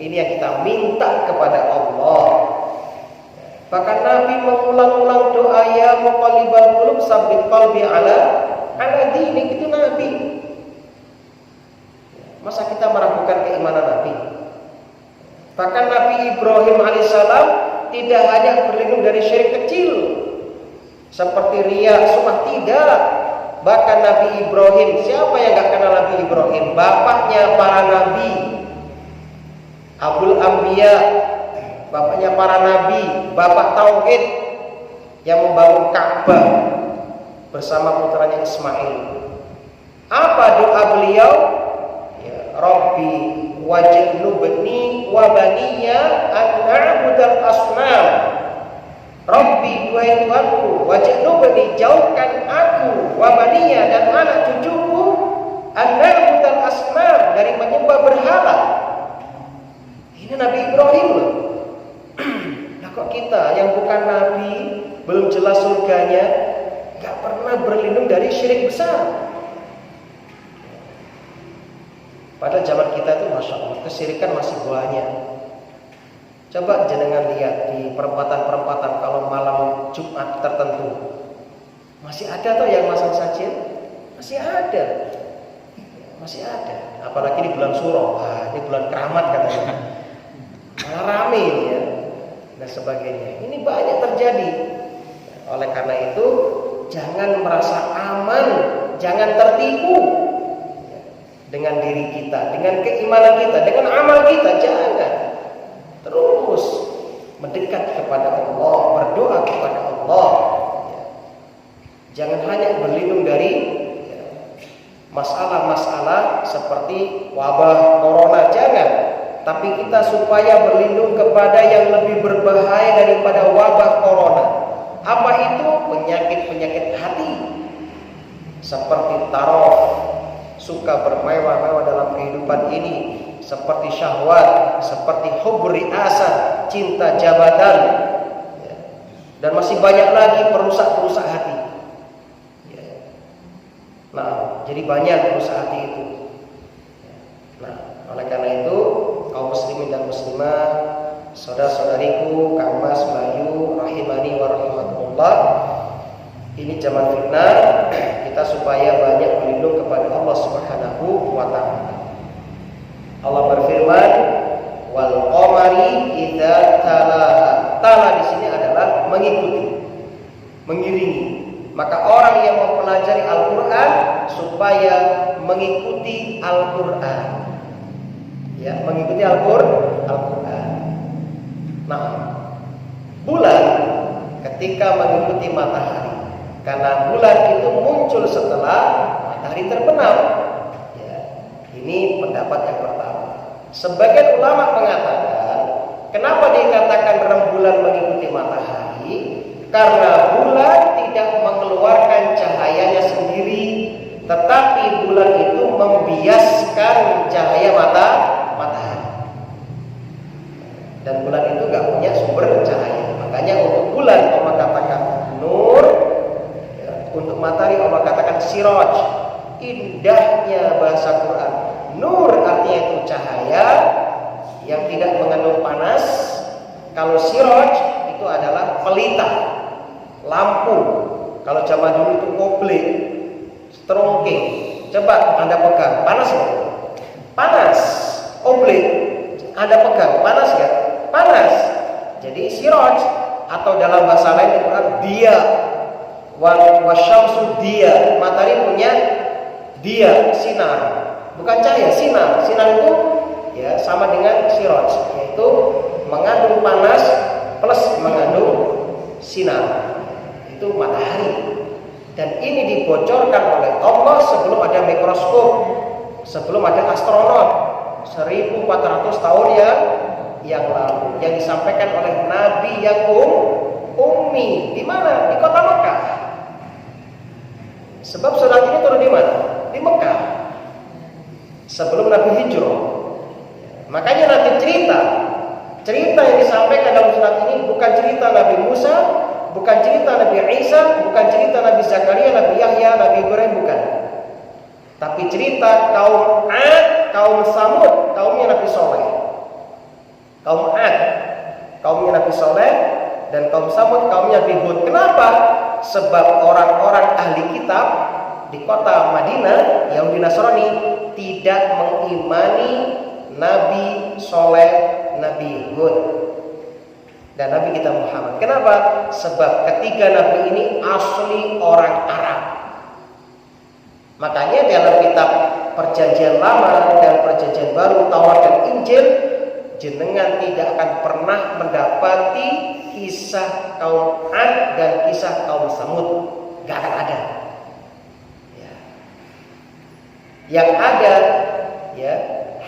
Ini yang kita minta kepada Allah. Bahkan Nabi mengulang-ulang doa ya muqallibal qulub tsabbit qalbi ala dinik, itu Nabi. Masa kita meragukan keimanan Nabi? Bahkan Nabi Ibrahim alaihissalam tidak hanya berlindung dari syirik kecil seperti riya, sumah, tidak. Bahkan Nabi Ibrahim, siapa yang gak kenal Nabi Ibrahim? Bapaknya para nabi, Abul Anbiya, bapaknya para nabi, bapak tauhid yang membangun Ka'bah bersama putranya Ismail. Apa doa beliau? Ya, Rabbi waj'alni wa baniya an na'budal asnam. Rabbi, duhai Tuhanku, waj'alni, jauhkan aku, wa baniya, dan anak cucuku, an na'budal asnam, dari menyembah berhala. Ini Nabi Ibrahim loh. Nah kok kita yang bukan nabi, belum jelas surganya, gak pernah berlindung dari syirik besar. Padahal zaman kita itu Masya Allah, kesyirikan masih banyak. Coba jenengan lihat di perempatan-perempatan kalau malam Jumat tertentu, masih ada tuh yang masang sajian? Masih ada. Masih ada. Apalagi di bulan Suro, ini bulan keramat katanya. Malah rame ini ya, dan sebagainya. Ini banyak terjadi. Oleh karena itu, jangan merasa aman, jangan tertipu dengan diri kita, dengan keimanan kita, dengan amal kita. Jangan. Terus mendekat kepada Allah, berdoa kepada Allah. Jangan hanya berlindung dari masalah-masalah seperti wabah corona, jangan. Tapi kita supaya berlindung kepada yang lebih berbahaya daripada wabah corona. Apa itu? Penyakit-penyakit hati, seperti tarof, suka bermewah-mewah dalam kehidupan ini, seperti syahwat, seperti hubri asad, cinta jabatan, dan masih banyak lagi perusak-perusak hati. Nah, jadi banyak perusak hati itu. Nah, oleh karena itu kaum muslimin dan muslimah, saudara-saudariku, Kang Mas, Bayu, rahimani wa rahimakumullah, ini zaman fitnah, kita supaya banyak berlindung kepada Allah Subhanahu wa taala. Allah berfirman, wal qamari idza talaha. Tala di sini adalah mengikuti, mengiringi. Maka orang yang mempelajari Al-Qur'an supaya mengikuti Al-Qur'an. Ya, mengikuti Al-Qur'an. Nah, bulan ketika mengikuti matahari, karena bulan itu muncul setelah matahari terbenam. Ya, ini pendapat yang pertama. Sebagian ulama mengatakan, kenapa dikatakan rembulan mengikuti matahari? Karena bulan tidak mengeluarkan cahayanya sendiri, tetapi bulan itu membiaskan cahaya matahari. dan bulan itu nggak punya sumber cahaya. Makanya untuk bulan Allah katakan nur, ya, untuk matahari Allah katakan siraj. Indahnya bahasa Quran. Nur artinya itu cahaya yang tidak mengandung panas. Kalau siraj itu adalah pelita, lampu. Kalau zaman dulu itu koble, strongking. Coba Anda pegang, panas nggak? Panas. Oble, Anda pegang, panas nggak? Panas. Jadi siraj atau dalam bahasa lain itu dia, wasyamsu dia. Matahari punya dia, sinar, bukan cahaya, sinar. Sinar itu ya sama dengan siraj, yaitu mengandung panas plus mengandung sinar. Itu matahari. Dan ini dibocorkan oleh Allah sebelum ada mikroskop, sebelum ada astronot, 1400 tahun yang lalu, yang disampaikan oleh Nabi yang ummi. Di mana? Di kota Mekah. Sebab surat ini turun di mana? Di Mekah. Sebelum Nabi hijrah. Makanya nanti cerita yang disampaikan dalam surat ini bukan cerita Nabi Musa, bukan cerita Nabi Isa, bukan cerita Nabi Zakaria, Nabi Yahya, Nabi Ibrahim, bukan. Tapi cerita kaum Ad, kaum Samud, kaumnya Nabi Soleh. Kaum Ad, kaumnya Nabi Soleh, dan kaum Samud, kaumnya Nabi Hud. Kenapa? Sebab orang-orang ahli kitab di kota Madinah, Yahudi Nasrani, tidak mengimani Nabi Soleh, Nabi Hud, dan Nabi kita Muhammad. Kenapa? Sebab ketiga Nabi ini asli orang Arab. Makanya dalam kitab Perjanjian Lama dan Perjanjian Baru, Taurat dan Injil, jenengan tidak akan pernah mendapati kisah kaum Ad dan kisah kaum Samud. Gak akan ada. Ya. Yang ada ya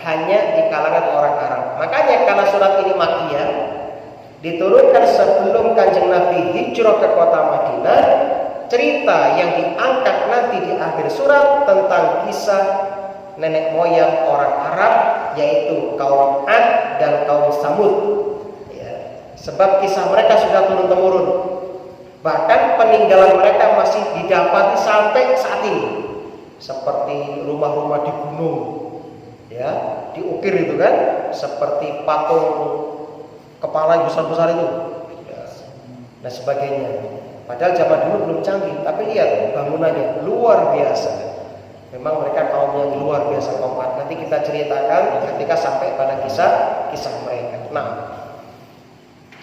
hanya di kalangan orang Arab. Makanya karena surat ini Makkiyah, diturunkan sebelum Kanjeng Nabi hijrah ke kota Madinah, cerita yang diangkat nanti di akhir surat tentang kisah nenek moyang orang Arab, yaitu kaum Ad dan kaum Samud. Ya, sebab kisah mereka sudah turun-temurun. Bahkan peninggalan mereka masih didapati sampai saat ini. Seperti rumah-rumah di gunung, ya, diukir itu kan, seperti patung kepala yang besar-besar itu, ya, dan sebagainya. Padahal zaman dulu belum canggih, tapi lihat bangunannya luar biasa. Memang mereka kaum yang luar biasa, kaum Ad. Nanti kita ceritakan ketika sampai pada kisah mereka. Nah,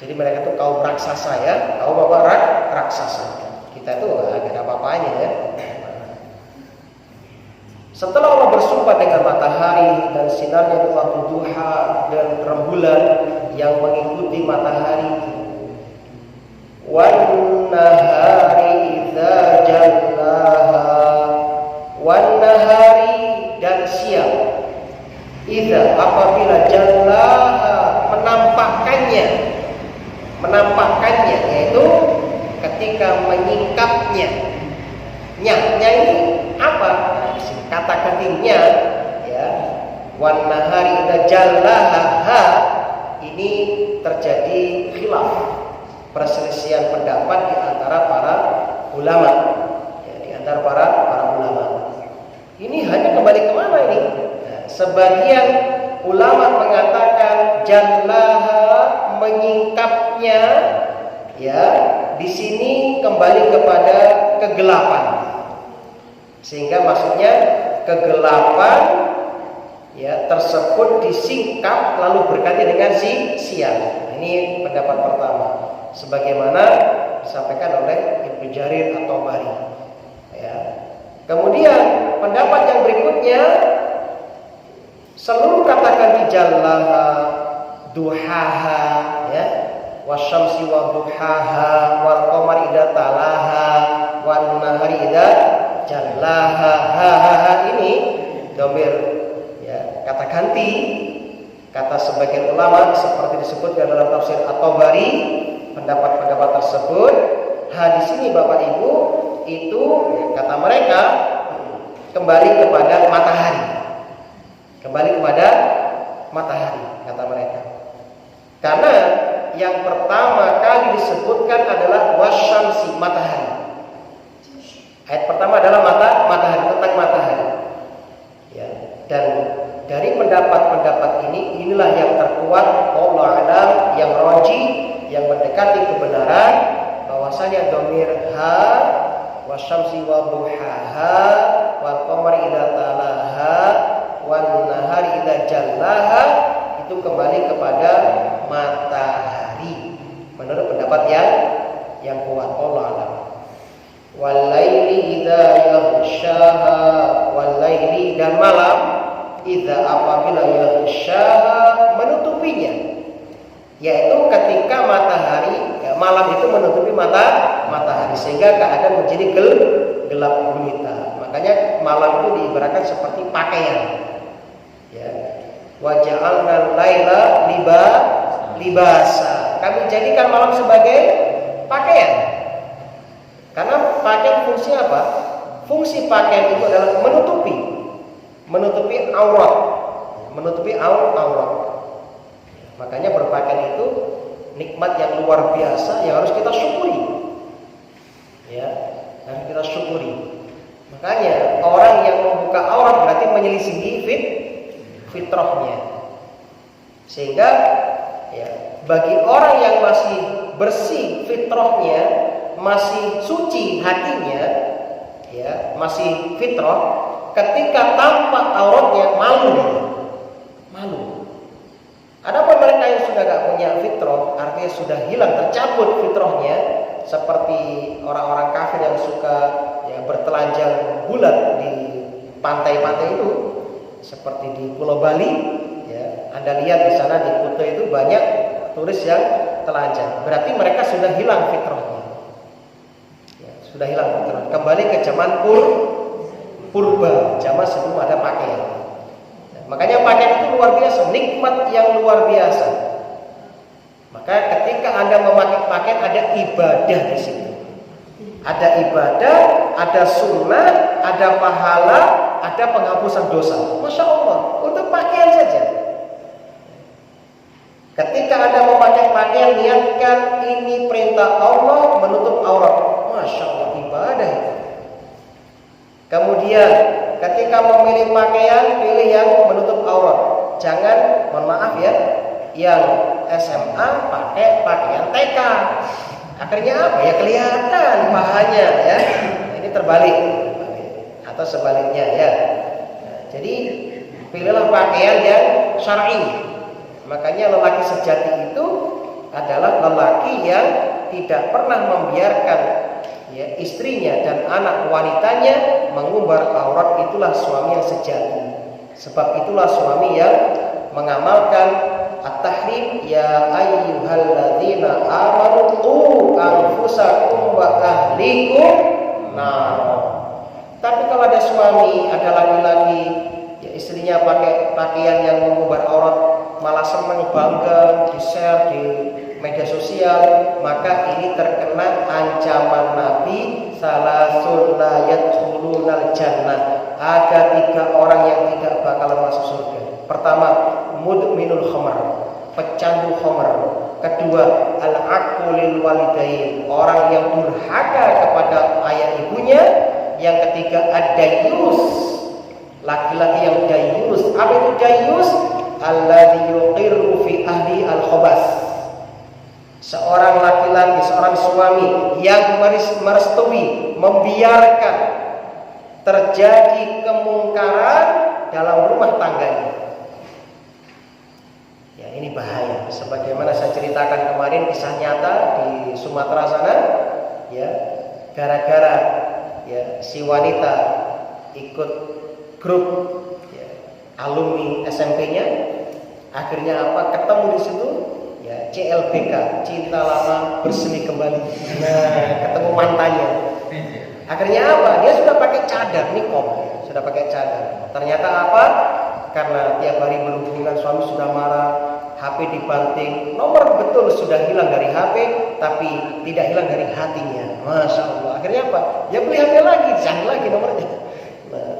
jadi mereka itu kaum raksasa ya, kaum apa? Raksasa. Kita itu gak ada apa-apanya ya. Setelah Allah bersumpah dengan matahari dan sinarnya di waktu duha dan rembulan yang mengikuti matahari, wan nahari idza jallaha, wan nahari dan siang, idza apabila jallaha menampakkannya, yaitu ketika menyingkapnya. Nya ini apa? Kata gantinya ya, wan nahari idza jallaha, ini terjadi khilaf, perselisihan pendapat di antara para ulama, ya, di antara para ulama. Ini hanya kembali kemana ini? Nah, sebagian ulama mengatakan jallaha, menyingkapnya, ya, di sini kembali kepada kegelapan. Sehingga maksudnya kegelapan ya tersebut disingkap lalu berganti dengan siang. Ini pendapat pertama, sebagaimana disampaikan oleh Ibnu Jarir at-Tabari. Ya. Kemudian pendapat yang berikutnya, seluruh katakan di jallaha, duhaha, ya, wasyamsi wa duhaha, wal qamari idza talaha, wan nahari idza jallaha. Ini dhamir ya, kata ganti. Kata sebagian ulama seperti disebutkan dalam tafsir At-Tabari, pendapat-pendapat tersebut di sini Bapak Ibu itu ya, kata mereka kembali kepada matahari. Kembali kepada matahari kata mereka. Karena yang pertama kali disebutkan adalah wasyamsi, matahari. Ayat pertama adalah matahari, tentang matahari. Ya, dan dari pendapat-pendapat inilah yang terkuat, Allah alam, yang roji, yang mendekati kebenaran, bahwasanya dhamir ha wasyamsi wa duhaha wal qamari idza talaha wan nahari idza jallaha itu kembali kepada matahari menurut pendapat yang kuat, Allah alam. Wal laili idza yaghshaha, wal laili, dan malam, idza apabila yaghshaha, menutupinya, yaitu ketika matahari, malam itu menutupi matahari sehingga keadaan menjadi gelap gulita. Makanya malam itu diibaratkan seperti pakaian. Ya. Wa ja'alna laila libasa. Kami jadikan malam sebagai pakaian. Karena pakaian fungsinya apa? Fungsi pakaian itu adalah menutupi aurat, aurat. Makanya berpakaian itu nikmat yang luar biasa yang harus kita syukuri. Ya, harus kita syukuri. Makanya orang yang membuka aurat berarti menyelisihi fitrahnya. Sehingga ya, bagi orang yang masih bersih fitrahnya, masih suci hatinya, ya, masih fitrah, ketika tampak auratnya malu. Adapun mereka yang sudah gak punya fitrah, artinya sudah hilang, tercabut fitrahnya, seperti orang-orang kafir yang suka ya bertelanjang bulat di pantai-pantai itu, seperti di Pulau Bali, ya, Anda lihat di sana di Kuta itu banyak turis yang telanjang. Berarti mereka sudah hilang fitrahnya. Ya, sudah hilang fitrah. Kembali ke zaman purba, zaman sebelum ada pakaian. Makanya pakaian itu luar biasa, nikmat yang luar biasa. Maka ketika Anda memakai pakaian ada ibadah di situ. Ada ibadah, ada sunnah, ada pahala, ada penghapusan dosa. Masya Allah, untuk pakaian saja. Ketika Anda memakai pakaian, niatkan ini perintah Allah menutup aurat. Masya Allah, ibadah itu. Kemudian ketika memilih pakaian, pilih yang menutup aurat. Jangan, mohon maaf ya, yang SMA pakai pakaian TK. Akhirnya apa? Ya kelihatan pahanya ya. Ini terbalik atau sebaliknya ya. Nah, jadi pilihlah pakaian yang syar'i. Makanya lelaki sejati itu adalah lelaki yang tidak pernah membiarkan ya, istrinya dan anak wanitanya mengumbar aurat. Itulah suami yang sejati. Sebab itulah suami yang mengamalkan at-tahrim, ya ayyuhalladzina amanu qu anfusakum wa ahlikum nar. Tapi kalau ada suami, ada laki-laki ya, istrinya pakai pakaian yang mengumbar aurat, malah senang bangga di-share di media sosial, maka ini terkena ancaman Nabi, salasun la yadkhulunal jannah. Ada 3 orang yang tidak bakalan masuk surga. Pertama, mudminul khamr, pecandu khamr. Kedua, al-aqulil walidain, orang yang durhaka kepada ayah ibunya. Yang ketiga, ad-dayyus, laki-laki yang dayyus. Apa itu dayyus? Alladzi yuqirru fi ahli al-khabas. Seorang laki-laki, seorang suami yang merestui, membiarkan terjadi kemungkaran dalam rumah tangganya. Ya, ini bahaya. Sebagaimana saya ceritakan kemarin kisah nyata di Sumatera sana, ya, gara-gara ya si wanita ikut grup ya, alumni SMP-nya, akhirnya apa? Ketemu di situ ya CLBK, cinta lama bersemi kembali. Nah, ketemu mantannya. Akhirnya apa? Dia sudah pakai cadar, niqab, sudah pakai cadar. Ternyata apa? Karena tiap hari berhubungan, suami sudah marah, HP dibanting, nomor betul sudah hilang dari HP, tapi tidak hilang dari hatinya. Masya Allah. Akhirnya apa? Ya beli HP lagi, cari lagi nomornya. Nah,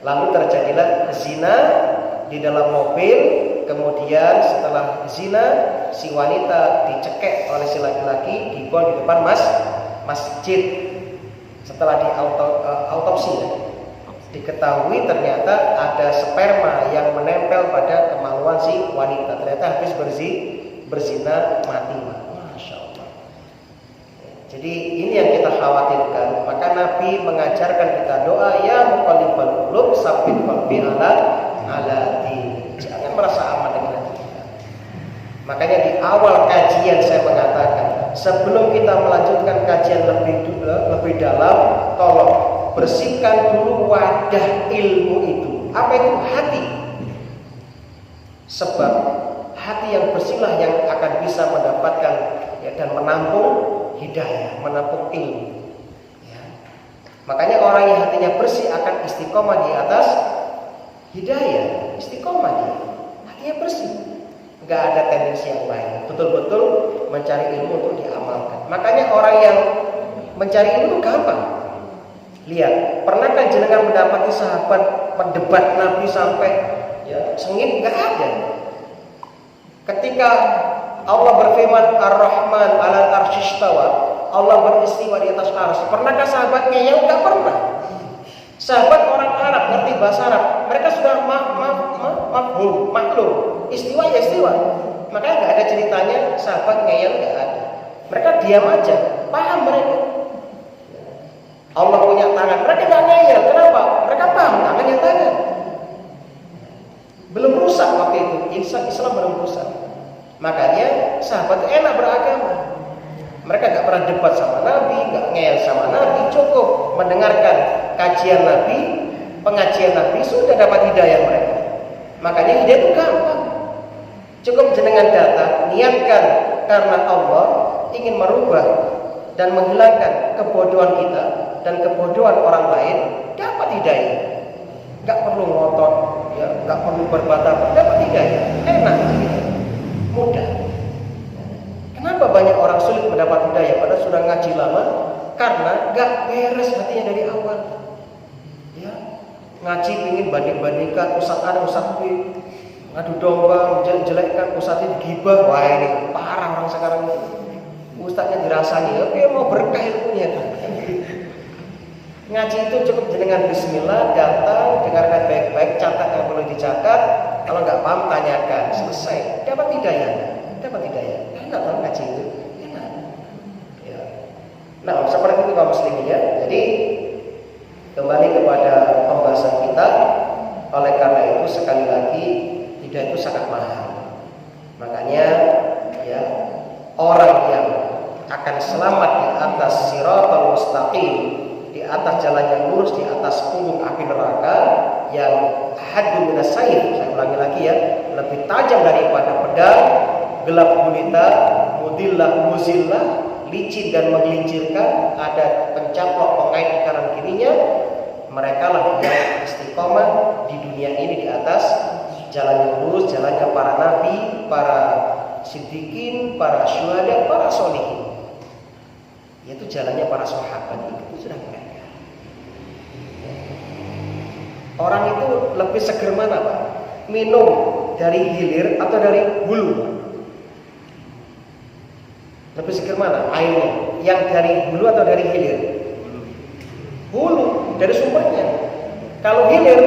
lalu terjadilah zina di dalam mobil. kemudian setelah zina si wanita dicekek oleh si laki-laki, dibuang di depan masjid. Setelah autopsi diketahui ternyata ada sperma yang menempel pada kemaluan si wanita. Ternyata habis berzina mati. Masya Allah. Jadi ini yang kita khawatirkan. Maka Nabi mengajarkan kita doa, ya muqallibal qulub tsabbit qalbi ala din. Jangan merasa aman dengan hati kita. Makanya di awal kajian saya mengatakan, sebelum kita melanjutkan kajian lebih dalam, tolong bersihkan dulu wadah ilmu itu. Apa itu? Hati. Sebab hati yang bersihlah yang akan bisa mendapatkan dan menampung hidayah, menampung ilmu. Ya. Makanya orang yang hatinya bersih akan istiqomah di atas hidayah, istiqomah dia. Hatinya bersih, nggak ada tendensi yang lain. Betul-betul mencari ilmu untuk diamalkan. Makanya orang yang mencari ilmu gampang. Lihat, pernahkah jenengan mendapati sahabat mendebat Nabi sampai sengit? Nggak ada. Ketika Allah berfirman Ar-Rahman 'alal arsy istawa, Allah beristiwa di atas arsy. Pernahkah sahabat ngeyel? Nggak pernah. Sahabat orang Arab, ngerti bahasa Arab, mereka sudah maklum. Istiwa ya istiwa. Makanya nggak ada ceritanya sahabat ngeyel, nggak ada. Mereka diam aja, paham mereka. Allah punya tangan, mereka nggak ngeyel. Kenapa? Mereka paham tangannya tangan. Belum rusak waktu itu, Islam belum rusak. Makanya sahabat enak beragama. Mereka nggak pernah debat sama Nabi, nggak ngeyel sama Nabi, cukup mendengarkan kajian Nabi, pengajian Nabi, sudah dapat hidayah mereka. Makanya hidayah itu gampang. Cukup jenengan datang, niatkan karena Allah ingin merubah dan menghilangkan kebodohan kita dan kebodohan orang lain, dapat hidayah. Nggak perlu ngotot, nggak perlu berbatapa, dapat hidayah. Enak, mudah. Kenapa banyak orang sulit mendapat hidayah padahal sudah ngaji lama? Karena nggak beres hatinya dari awal. Ya, ngaji ingin banding-bandingkan Ustaz A, Ustaz B, ngadu domba, menjelek-jelekkan, Ustaz itu gibah. Wah ini parah orang sekarang ini. Ustaznya dirasani, oke mau berkah ilmunya. Ngaji itu cukup jenengan bismillah, datang, dengarkan baik-baik, catat yang perlu dicatat. Kalau nggak paham tanyakan, selesai. Dapat hidayah. Enak kan ngaji itu? Enak. Ya. Nah, seperti itu kaum muslimin ya. Jadi kembali kepada pembahasan kita. Oleh karena itu sekali lagi hidayah itu sangat mahal. Makanya ya orang yang akan selamat di atas siratal mustaqim, di atas jalan yang lurus, di atas punggung api neraka yang haddu minas sayf, saya ulangi lagi ya, lebih tajam daripada pedang, gelap gulita, mudillah muzillah, licin dan menggelincirkan, ada pencaplok pengait di kanan kirinya. Mereka lah yang istiqomah di dunia ini di atas jalan yang lurus, jalannya para nabi, para siddiqin, para syuhada, para sholihin. Yaitu jalannya para sahabat, itu sudah mereka. Orang itu lebih seger mana Pak? Minum dari hilir atau dari hulu? Lebih seger mana airnya? Yang dari hulu atau dari hilir? Hulu, dari sumbernya. Kalau hilir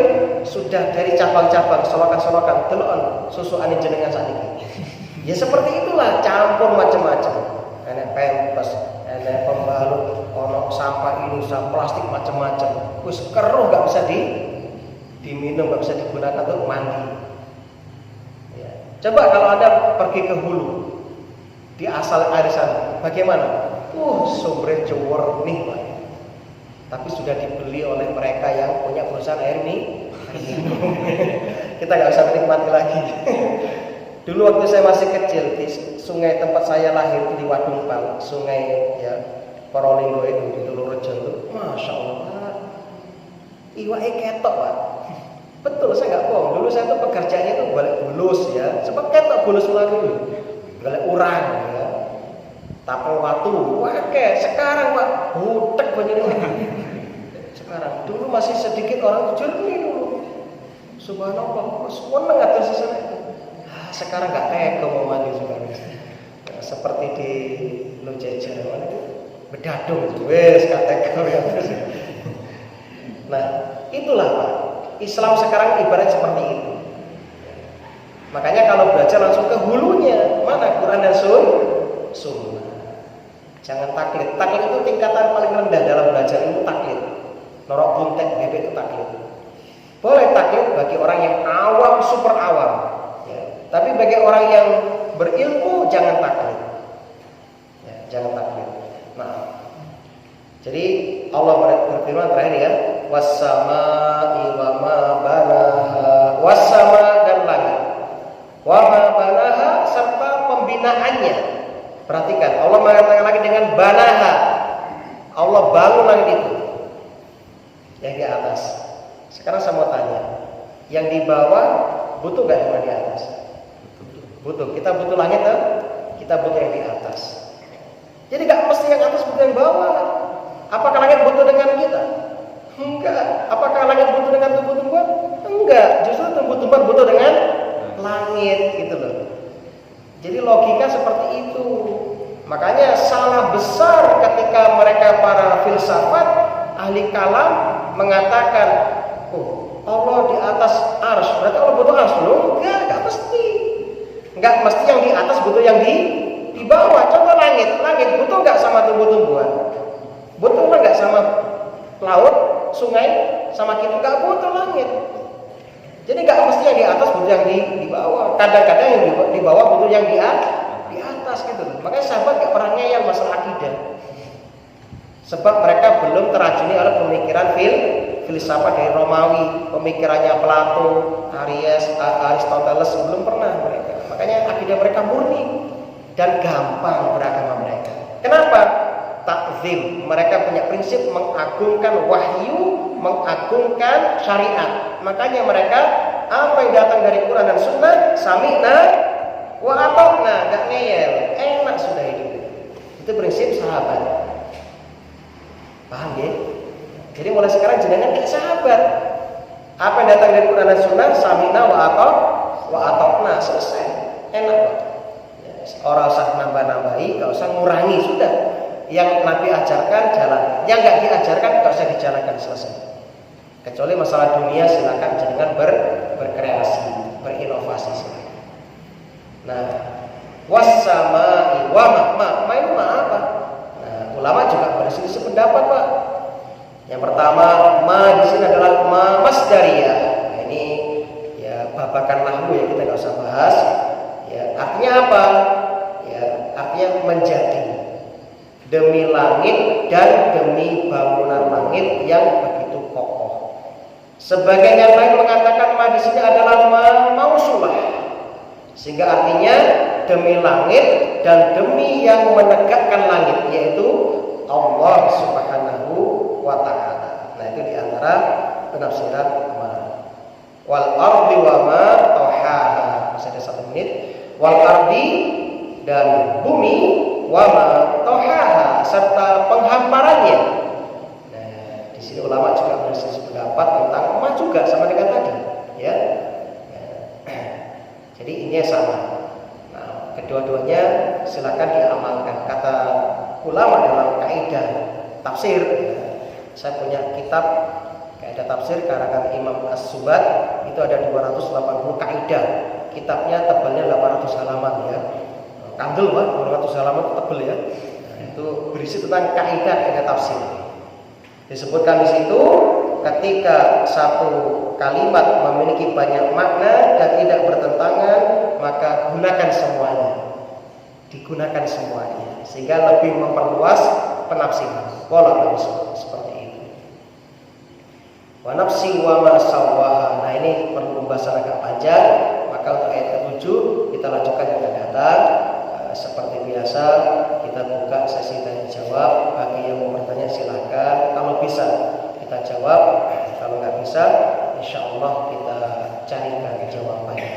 sudah dari cabang-cabang, solokan-solokan, teluan, susu ane jenengan saat ini. Ya seperti itulah, campur macam-macam. Enak pempes, enak pembalut, ono sampah ini, sampah plastik macam-macam. Wis keruh nggak bisa diminum, nggak bisa digunakan untuk mandi. Ya. Coba kalau Anda pergi ke hulu, di asal air sana, bagaimana? Sumbernya jernih Pak. Tapi sudah dibeli oleh mereka yang punya perusahaan air minum. Kita nggak bisa menikmati lagi. Dulu waktu saya masih kecil di sungai tempat saya lahir di Wadungpal, sungai ya Probolinggo itu di Dulurejo itu, masya Allah, iwake ketok Pak. Betul, saya nggak bohong. Dulu saya tuh pekerjaannya tuh balik bulus ya, sempat ketok bulus dulu, balik urang ya, tapel watu, wakai. Sekarang Pak, butek banyak sekarang. Dulu masih sedikit orang jernih dulu. Subhanallah, seneng atas sana itu. sekarang nggak kayak mau mandi sekarang. Nah, seperti di Lojejer mana itu bedadung wes kategori ya. Nah, itulah Pak. Islam sekarang ibarat seperti itu. Makanya kalau belajar langsung ke hulunya, mana Quran dan Sunnah. Jangan taklid. Taklid itu tingkatan paling rendah dalam belajar ilmu taklid. Norok buntek bebek itu taklid. Boleh taklid bagi orang yang awam, super awam. Ya. Tapi bagi orang yang berilmu jangan taklid. Ya, jangan taklid. Nah, jadi Allah berfirman terakhir ya, was-samaa'i wa ma banaha, was-sama dan langit, wa ma banaha serta pembinaannya. Perhatikan, Allah mengatakan lagi dengan banaha. Allah bangun langit itu yang di atas. Sekarang saya mau tanya, yang di bawah butuh gak yang di atas? Butuh. Kita butuh langit kan? Kita butuh yang di atas. Jadi gak mesti yang atas butuh yang bawah. Apakah langit butuh dengan kita? Enggak. Apakah langit butuh dengan tumbuh-tumbuhan? Enggak. Justru tumbuh-tumbuhan butuh dengan langit gitu loh. Jadi logika seperti itu. Makanya salah besar ketika mereka para filsafat, ahli kalam mengatakan, oh Allah di atas arsy, berarti Allah butuh arsy? Enggak mesti. Enggak mesti yang di atas butuh yang di bawah. Contoh langit butuh enggak sama tumbuh-tumbuhan? Butuh enggak sama laut, sungai, sama kita? Enggak butuh langit. Jadi enggak mesti yang di atas butuh yang di bawah. Kadang-kadang yang di bawah butuh yang di atas gitu. Makanya sahabat enggak pernah ngeyel masalah akidah. Sebab mereka belum teracuni oleh pemikiran filsafat dari Romawi, pemikirannya Plato, Aristoteles, belum pernah mereka. Makanya akidah mereka murni dan gampang beragama mereka. Kenapa? Takzim. Mereka punya prinsip mengagungkan wahyu, mengagungkan syariat. Makanya mereka apa yang datang dari Quran dan Sunnah, sami'na wa ata'na, enggak ngeyel, enak sudah hidup. Itu prinsip sahabat. Paham ya? Jadi mulai sekarang jenengan kayak sahabat. Apa yang datang dari Quran dan Sunnah, sami'na wa ata'na, selesai. Enak kok. Orang usah nambah-nambahi, enggak usah ngurangi, sudah. Yang Nabi ajarkan jalan, yang enggak diajarkan enggak usah dijalankan, selesai. Kecuali masalah dunia silakan jenengan berkreasi, berinovasi silakan. Nah, was-samaa'i wa ma itu apa? Nah, ulama juga berselisih pendapat, Pak. Yang pertama, ma di sini adalah ma masdariyah. Nah, ini ya babakan nahwu ya, kita enggak usah bahas. Ya, artinya apa? Ya, artinya menjadi. Demi langit dan demi bangunan langit yang begitu kokoh. Sebagian yang lain mengatakan ma di sini adalah ma mausulah. Sehingga artinya demi langit dan demi yang menegakkan langit, yaitu Allah Subhanahu wa ta'ala. Nah, itu diantara penafsiran ma. Wal ardi wa ma tohaha. Masih ada 1 menit. Wal ardi dan bumi wa ma tohaha serta penghamparannya. Nah, di sini ulama juga berselisih pendapat tentang ma juga sama dengan tadi, ya. Jadi ini sama. Nah, kedua-duanya silakan diamalkan. Kata ulama dalam kaidah tafsir, saya punya kitab kaidah tafsir karangan Imam As-Subad, itu ada 280 kaidah. Kitabnya tebalnya 800 halaman ya. Kandel Pak, 200 halaman itu tebel ya. Nah, itu berisi tentang kaidah tafsir. Disebutkan di situ ketika satu kalimat memiliki banyak makna dan tidak bertentangan, maka gunakan semuanya. Digunakan semuanya sehingga lebih memperluas penafsiran. Wallahu a'lam, seperti itu. Wa nafsi wa ma sawwaha. Nah, ini perlu pembahasan agak panjang, maka untuk ayat ke-7 kita lanjutkan yang akan datang. Seperti biasa kita buka sesi tanya jawab. Bagi yang mau bertanya silakan. Kalau bisa kita jawab, kalau nggak bisa, insya Allah kita carikan jawabannya.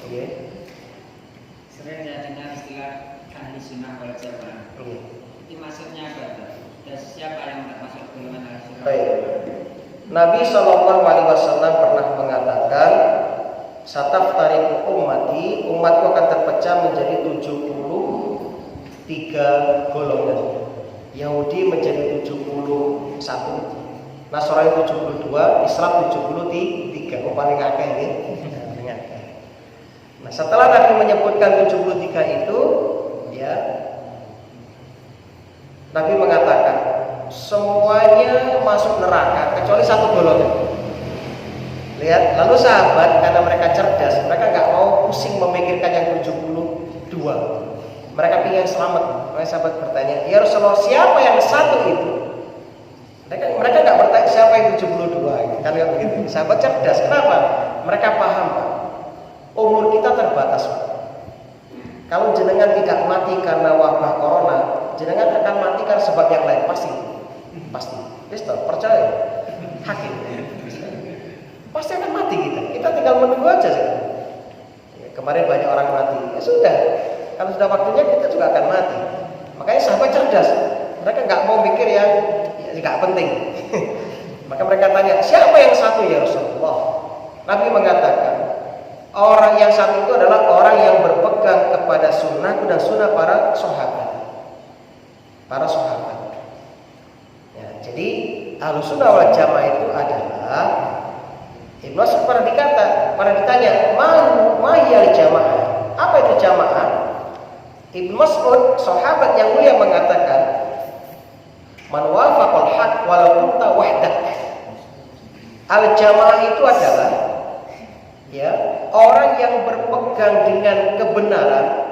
Oke. Sering saya dengar istilah ahli sunnah wal jamaah. Oke. Itu masuk Nabi Shallallahu Alaihi Wasallam pernah mengatakan, "Sataftariqu ummati, umatku akan terpecah menjadi 73 golongan. Yahudi menjadi 71, Nasrani 72, Islam 73." Oh, paling akeh ini. Nah, setelah Nabi menyebutkan 73 itu, ya, Nabi mengatakan semuanya masuk neraka kecuali satu golongan. Lihat, lalu sahabat karena mereka cerdas, mereka nggak mau pusing memikirkan yang 72. Mereka ingin selamat. Maka sahabat bertanya, "Ya Rasulullah, siapa yang satu itu?" Mereka nggak bertanya siapa yang 72. Kan nggak begitu. Sahabat cerdas. Kenapa? Mereka paham, Pak. Umur kita terbatas, Pak. Kalau jenengan tidak mati karena wabah corona, jenengan akan mati karena sebab yang lain, pasti. Pistol, percaya. Hakim. Pasti akan mati kita. Kita tinggal menunggu aja sih. Kemarin banyak orang mati. Ya sudah. Kalau sudah waktunya kita juga akan mati. Makanya sahabat cerdas. Mereka nggak mau mikir yang nggak penting. Maka mereka tanya, siapa yang satu ya Rasulullah? Nabi mengatakan, orang yang satu itu adalah orang yang berpegang kepada sunnahku dan sunnah para sahabat. Ya, jadi Ahlussunnah wal Jamaah itu adalah, Ibnu Mas'ud pernah ditanya, "Mahiyal jamaah?" Apa itu jamaah? Ibnu Mas'ud, sahabat yang mulia, mengatakan, "Man wafaqal haq walau kunta wahdak." Al-jamaah itu adalah, ya, orang yang berpegang dengan kebenaran,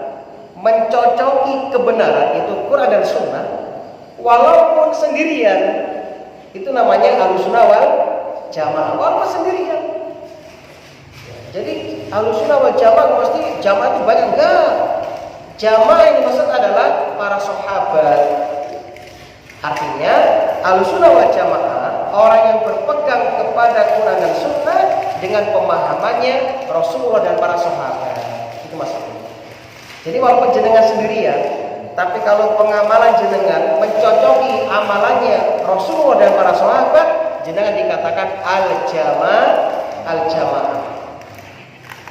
mencocoki kebenaran itu Quran dan Sunnah, walaupun sendirian. Itu namanya Ahlussunnah wal Jamaah, walaupun sendirian. Jadi Ahlussunnah wal Jamaah mesti jamaah itu banyak, enggak. Jamaah yang dimaksud adalah para sahabat. Artinya Ahlussunnah wal Jamaah orang yang berpegang kepada Quran dan Sunnah dengan pemahamannya Rasulullah dan para sahabat. Itu maksudnya. Jadi walaupun jenengan sendirian, tapi kalau pengamalan jenengan mencocoki amalannya Rasulullah dan para sahabat, jenengan dikatakan al-jamaah.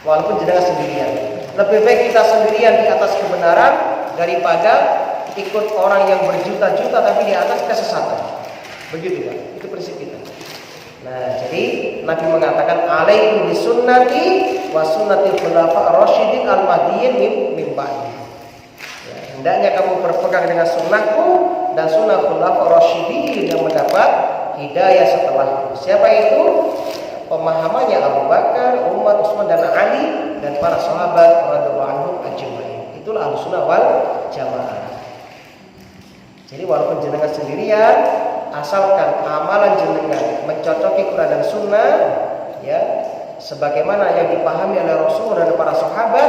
Walaupun jenengan sendirian. Lebih baik kita sendirian di atas kebenaran daripada ikut orang yang berjuta-juta tapi di atas kesesatan. Begitu, Pak. Itu prinsip kita. Nah, jadi Nabi mengatakan, "Alaikum bisunnati wa sunnati khulafa ar-rasyidin al-mahdiyyin min ba'di." Ya, hendaknya kamu berpegang dengan sunnahku dan sunnah khulafa ar-rasyidin yang mendapat hidayah setelahku. Siapa itu? Pemahamannya Abu Bakar, Umar, Utsman dan Ali dan para sahabat radhiyallahu anhum ajmain. Itulah Ahlussunnah wal Jamaah. Jadi walaupun jenengan sendirian, asalkan amalan jenengan mencocoki Quran dan Sunnah, ya, sebagaimana yang dipahami oleh Rasulullah dan para sahabat,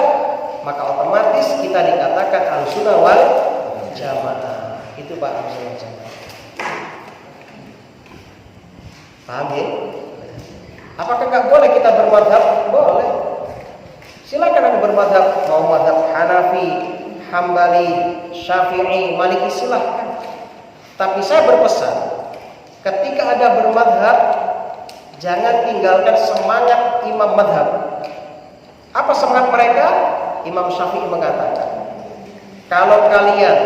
maka otomatis kita dikatakan Ahlussunnah wal Jamaah. Itu Pak, Ahlussunnah wal Jamaah. Paham ya? Apakah nggak boleh kita bermadhab? Boleh. Silakan Anda bermadhab, mau madhab Hanafi, Hambali, Syafi'i, Maliki, silahkan. Tapi saya berpesan, ketika Anda bermadhab, jangan tinggalkan semangat imam madhab. Apa semangat mereka? Imam Syafi'i mengatakan, kalau kalian,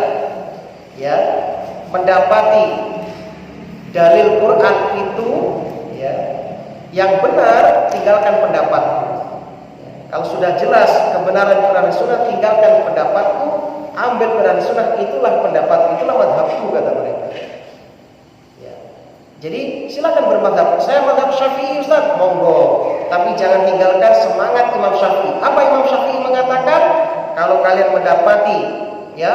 ya, mendapati dalil Quran itu, ya, yang benar, tinggalkan pendapatku. Kalau sudah jelas kebenaran Quran dan Sunnah, tinggalkan pendapatku, ambil Quran dan Sunnah, itulah pendapatku, itulah madhabku, kata mereka. Ya. Jadi silakan bermadhab. Saya madhab Syafi'i, Ustaz, monggo. Tapi jangan tinggalkan semangat Imam Syafi'i. Apa Imam Syafi'i mengatakan? Kalau kalian mendapati, ya,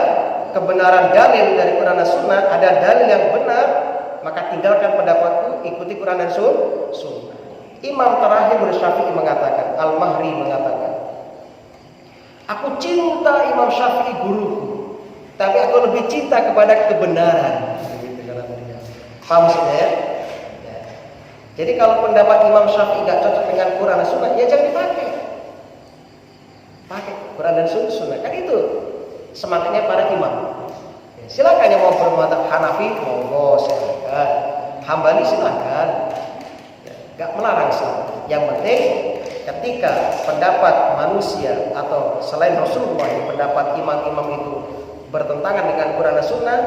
kebenaran dalil dari Quran dan Sunnah, ada dalil yang benar, maka tinggalkan pendapatku, ikuti Quran dan Sunnah. Imam terakhir Syafi'i mengatakan, Al-Mahri mengatakan, aku cinta Imam Syafi'i guruku, tapi aku lebih cinta kepada kebenaran. Paham maksudnya ya? Ya. Jadi kalau pendapat Imam Syafi'i gak cocok dengan Quran dan Sunnah, ya jangan dipakai. Pakai Quran dan Sunnah. Kan itu semangatnya para imam. Ya, silakan yang mau bermadhab Hanafi, monggo silakan. Hambali silakan. nggak melarang Islam. Yang penting ketika pendapat manusia atau selain Rasulullah, pendapat imam-imam itu bertentangan dengan Quran dan Sunnah,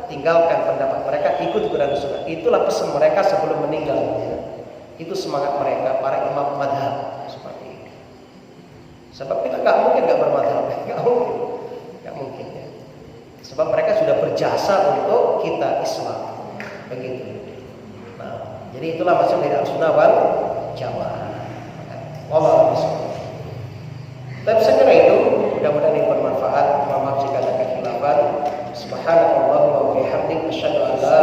tinggalkan pendapat mereka, ikut Quran dan Sunnah. Itulah pesan mereka sebelum meninggal. Itu semangat mereka, para imam madhab seperti itu. Sebab kita nggak mungkin nggak bermadhab, nggak mungkin ya. Sebab mereka sudah berjasa untuk kita Islam, begitu. Nah, jadi itulah maksud dari Ahlussunnah wal Jamaah. Wallahu a'lam. Tapi saya kira itu mudah-mudahan ini bermanfaat. Mohon maaf jika ada kekhilafan. Subhanakallahumma wa bihamdika asyhadu an la